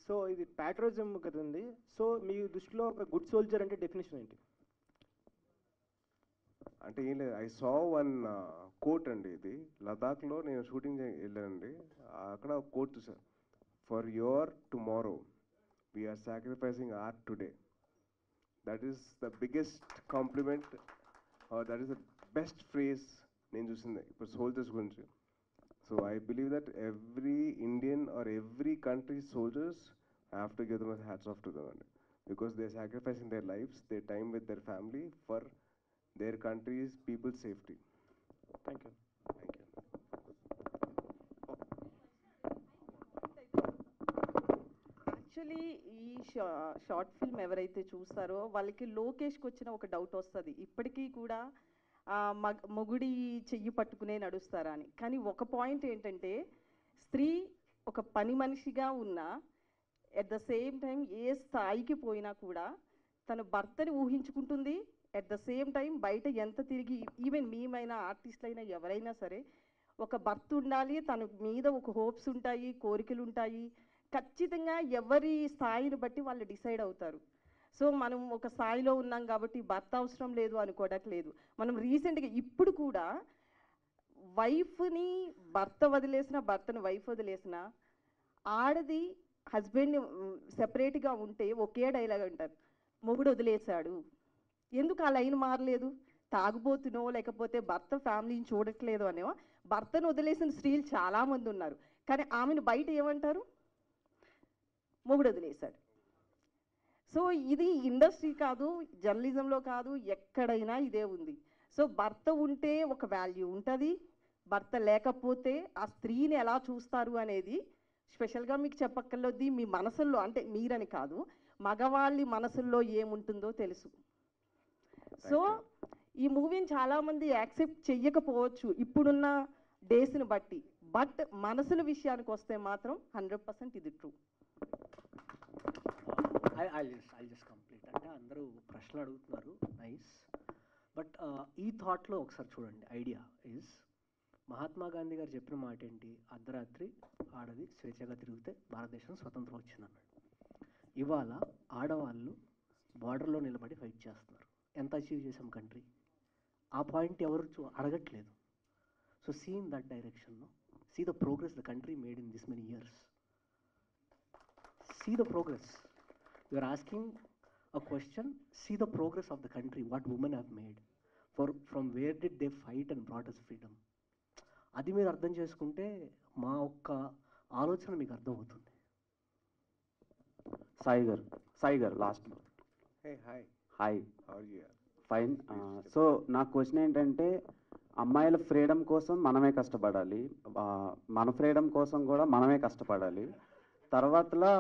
S18: సో ఇది ప్యాట్రోజం కదండి. సో మీ దృష్టిలో ఒక గుడ్ సోల్జర్ అంటే డెఫినేషన్ ఏంటి?
S6: అంటే ఏం లేదు, ఐ సా వన్ కోట్ అండి. ఇది లదాఖ్లో నేను షూటింగ్ వెళ్ళానండి. అక్కడ కోట్ చూసాను, for your tomorrow we're sacrificing our today. That is the biggest compliment, that is the best phrase నేను చూసింది ఇప్పుడు సోల్జర్స్ గురించి. So I believe that every Indian or every country soldiers have to give them hats off to them అండి. Because they are sacrificing their lives, they time with their family for their country's people's safety.
S18: Thank you.
S6: Thank you.
S7: Actually ఈ short film ఎవరైతే చూస్తారో వాళ్ళకి లోకేష్కి వచ్చిన ఒక doubt వస్తుంది, ఇప్పటికీ కూడా మొగుడి చెయ్యి పట్టుకునే నడుస్తారా అని. కానీ ఒక పాయింట్ ఏంటంటే, స్త్రీ ఒక పని మనిషిగా ఉన్నా ఎట్ ద సేమ్ టైం ఏ స్థాయికి పోయినా కూడా తన భర్తని ఊహించుకుంటుంది. ఎట్ ద సేమ్ టైం బయట ఎంత తిరిగి, ఈవెన్ మేమైనా ఆర్టిస్టులు అయినా ఎవరైనా సరే, ఒక భర్త ఉండాలి, తన మీద ఒక హోప్స్ ఉంటాయి, కోరికలు ఉంటాయి. ఖచ్చితంగా ఎవరి స్థాయిని బట్టి వాళ్ళు డిసైడ్ అవుతారు. సో మనం ఒక స్థాయిలో ఉన్నాం కాబట్టి భర్త అవసరం లేదు అనుకోవడానికి లేదు. మనం రీసెంట్గా ఇప్పుడు కూడా వైఫ్ని భర్త వదిలేసిన, భర్తను వైఫ్ వదిలేసిన, ఆడది హస్బెండ్ని సెపరేట్గా ఉంటే ఒకే డైలాగ్ అంటారు, మొగుడు వదిలేశాడు. ఎందుకు ఆ లైన్ మారలేదు? తాగుబోతునో లేకపోతే భర్త ఫ్యామిలీని చూడట్లేదు అనేవా? భర్తను వదిలేసిన స్త్రీలు చాలామంది ఉన్నారు, కానీ ఆమెను బయట ఏమంటారు? మొగుడు వదిలేశాడు. సో ఇది ఇండస్ట్రీ కాదు, జర్నలిజంలో కాదు, ఎక్కడైనా ఇదే ఉంది. సో భర్త ఉంటే ఒక వాల్యూ ఉంటుంది, భర్త లేకపోతే ఆ స్త్రీని ఎలా చూస్తారు అనేది స్పెషల్గా మీకు చెప్పక్కర్లేదు. మీ మనసుల్లో, అంటే మీరని కాదు, మగవాళ్ళ మనసుల్లో ఏముంటుందో తెలుసు. సో ఈ మూవీని చాలామంది యాక్సెప్ట్ చెయ్యకపోవచ్చు ఇప్పుడున్న డేస్ని బట్టి, బట్ మనసుల విషయానికి వస్తే మాత్రం 100% ఇది ట్రూ.
S4: I just complete. అంటే అందరూ ప్రశ్నలు అడుగుతున్నారు, నైస్. బట్ ఈ థాట్లో ఒకసారి చూడండి. ఐడియా ఈజ్ మహాత్మా గాంధీ గారు చెప్పిన మాట ఏంటి? అర్ధరాత్రి ఆడది స్వేచ్ఛగా తిరిగితే భారతదేశం స్వతంత్రం వచ్చిందన్నాడు. ఇవాళ ఆడవాళ్ళు బార్డర్లో నిలబడి ఫైట్ చేస్తున్నారు. ఎంత అచీవ్ చేసాం కంట్రీ? ఆ పాయింట్ ఎవరు అడగట్లేదు. సో సీ ఇన్ దట్ డైరెక్షన్లో, see the progress the country made in this many years. See the progress. You are asking a question, see the progress of the country, what women have made. From where did they fight and brought us freedom. అది మీరు అర్థం చేసుకుంటే మా ఒక్క ఆలోచన మీకు అర్థమవుతుంది.
S19: సాయి గారు లాస్ట్. Hi, fine. సో నా క్వశ్చన్ ఏంటంటే, అమ్మాయిల ఫ్రీడమ్ కోసం మనమే కష్టపడాలి, మన ఫ్రీడమ్ కోసం కూడా మనమే కష్టపడాలి. తర్వాతలా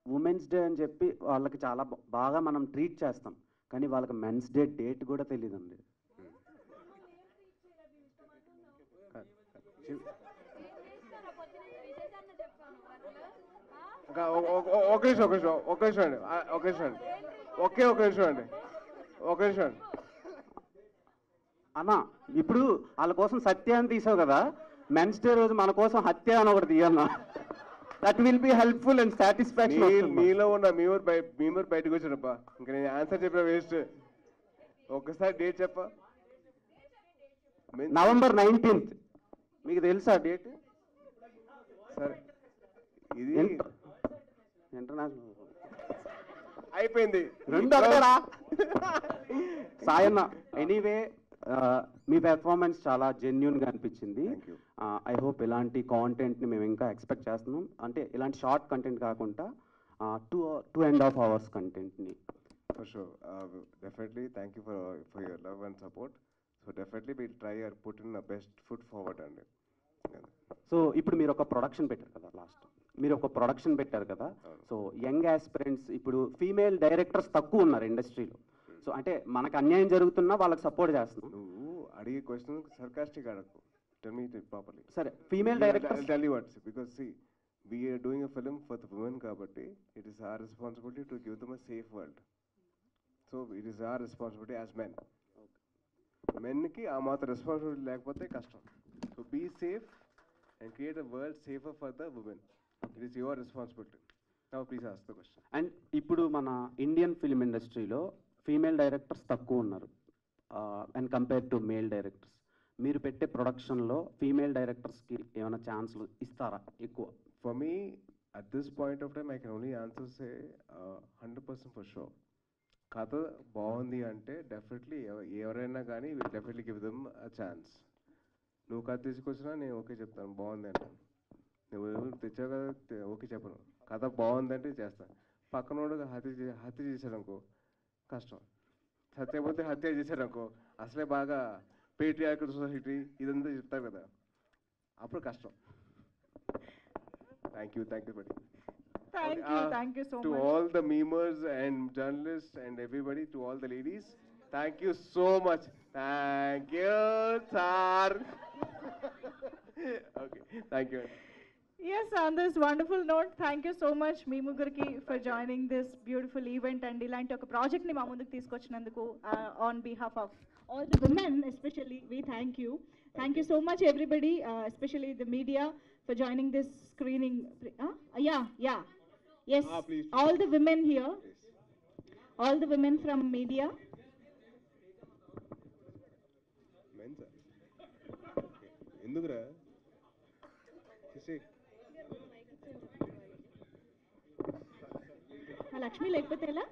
S19: ఉమెన్స్ డే అని చెప్పి వాళ్ళకి చాలా బాగా మనం ట్రీట్ చేస్తాం, కానీ వాళ్ళకి మెన్స్ డే డేట్ కూడా తెలియదండి. అన్నా, ఇప్పుడు వాళ్ళ కోసం సత్య అని తీసావు కదా, మెన్స్ డే రోజు మన కోసం హత్య అని ఒకటి తీయన్నా. That will be helpful and satisfaction.
S6: మీలో ఉన్న మీమర్ బయటకు వచ్చారప్పా, ఇంకా నేను ఆన్సర్ చెప్పిన వేస్ట్. ఒకసారి డేట్ చెప్ప.
S19: November 19th. మీకు తెలుసా డేట్?
S6: సరే, ఇది
S19: ఇంటర్నేషనల్
S6: అయిపోయింది.
S19: రెండు సాయన్న, ఎనీవే మీ పెర్ఫార్మెన్స్ చాలా జెన్యున్గా అనిపించింది. ఐ హోప్ ఇలాంటి కాంటెంట్ని మేము ఇంకా ఎక్స్పెక్ట్ చేస్తున్నాం. అంటే ఇలాంటి షార్ట్ కంటెంట్ కాకుండా 2.5 hours కంటెంట్ని.
S6: For sure. Definitely, thank you for your love and support. So definitely we'll try and put in the best foot forward. And
S19: so ఇప్పుడు మీరు ఒక ప్రొడక్షన్ పెట్టారు కదా, సో యంగ్ ఆస్పిరెంట్స్, ఇప్పుడు ఫీమేల్ డైరెక్టర్స్ తక్కువ ఉన్నారు ఇండస్ట్రీలో. సో అంటే మనకు అన్యాయం జరుగుతున్నా వాళ్ళకి సపోర్ట్ చేస్తున్నాం.
S6: నువ్వు అడిగే క్వశ్చన్ సర్కాస్టిక్ అడగకు. Tell me it properly.
S19: సరే, female directors.
S6: I'll tell you what, because see, we are doing a film for the women kabatti, it is our responsibility to give them a safe world. So it is our responsibility as men. Men ki aa maatra responsibility lekapothe kashtam. So be safe and create a world safer for the women. It is your responsibility. Now please ask the question.
S19: And ఇప్పుడు మన Indian film ఇండస్ట్రీలో female directors తక్కువ ఉన్నారు and compare to male directors. మీరు పెట్టే ప్రొడక్షన్లో female డైరెక్టర్స్కి ఏమైనా ఛాన్స్లు ఇస్తారా ఎక్కువ?
S6: For me, at this point of time, I can only answer say 100% for sure. కథ బాగుంది అంటే డెఫినెట్లీ ఎవరైనా కానీ will definitely give them a chance. నువ్వు కథ తీసుకొచ్చినా నేను ఓకే చెప్తాను, బాగుంది అంటాను. నువ్వు తెచ్చావు కదా, ఓకే చెప్పను. కథ బాగుందంటే చేస్తాను. పక్కనోడు హత్య చేశాడనుకో కష్టం. సత్యపోతే హత్య చేశాడనుకో అసలే బాగా పేట్రియార్కల్ సొసైటీ ఇదంతా చెప్తారు కదా, అప్పుడు కష్టం. Thank you buddy.
S1: Thank you so
S6: to
S1: much.
S6: To all the memers and journalists and everybody, to all the ladies, thank you so much. Thank you, sir. Okay, thank you.
S1: Yes, on this wonderful note, thank you so much మీ ముగ్గురికి for joining this beautiful event and ఇలాంటి ఒక project ని మా ముందుకు తీసుకొచ్చినందుకు on behalf of all the women especially we thank you. Thank you so much everybody, especially the media for joining this screening. Yes, please. All the women here, all the women from media.
S6: Mensa endukra see
S1: Lakshmi లేకపోతే ఎలా?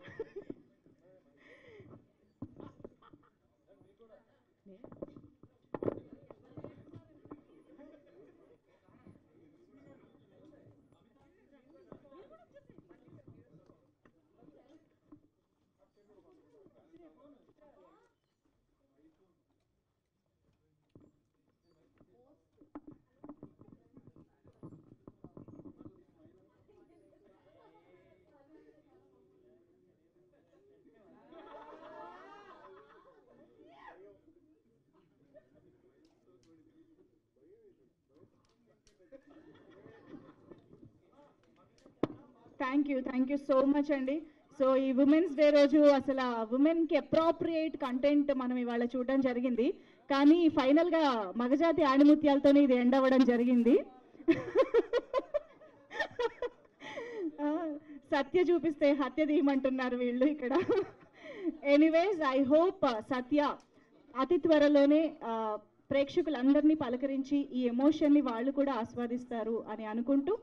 S1: Thank you so much అండి. So ఈ women's day రోజు అసలు ఉమెన్కి appropriate content మనం ఇవాళ చూడడం జరిగింది, కానీ ఫైనల్గా మగజాతి ఆణిముత్యాలతోనే ఇది ఎండ్ అవ్వడం జరిగింది. సత్య చూపిస్తే హత్య తీయమంటున్నారు వీళ్ళు ఇక్కడ. ఎనీవేస్ ఐ హోప్ సత్య అతి త్వరలోనే ప్రేక్షకులందరినీ పలకరించి ఈ ఎమోషన్ని వాళ్ళు కూడా ఆస్వాదిస్తారు అని అనుకుంటూ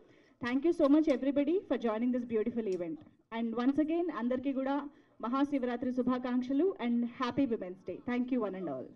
S1: thank you so much everybody for joining this beautiful event. And once again అందరికీ కూడా మహాశివరాత్రి శుభాకాంక్షలు and happy women's day. Thank you one and all.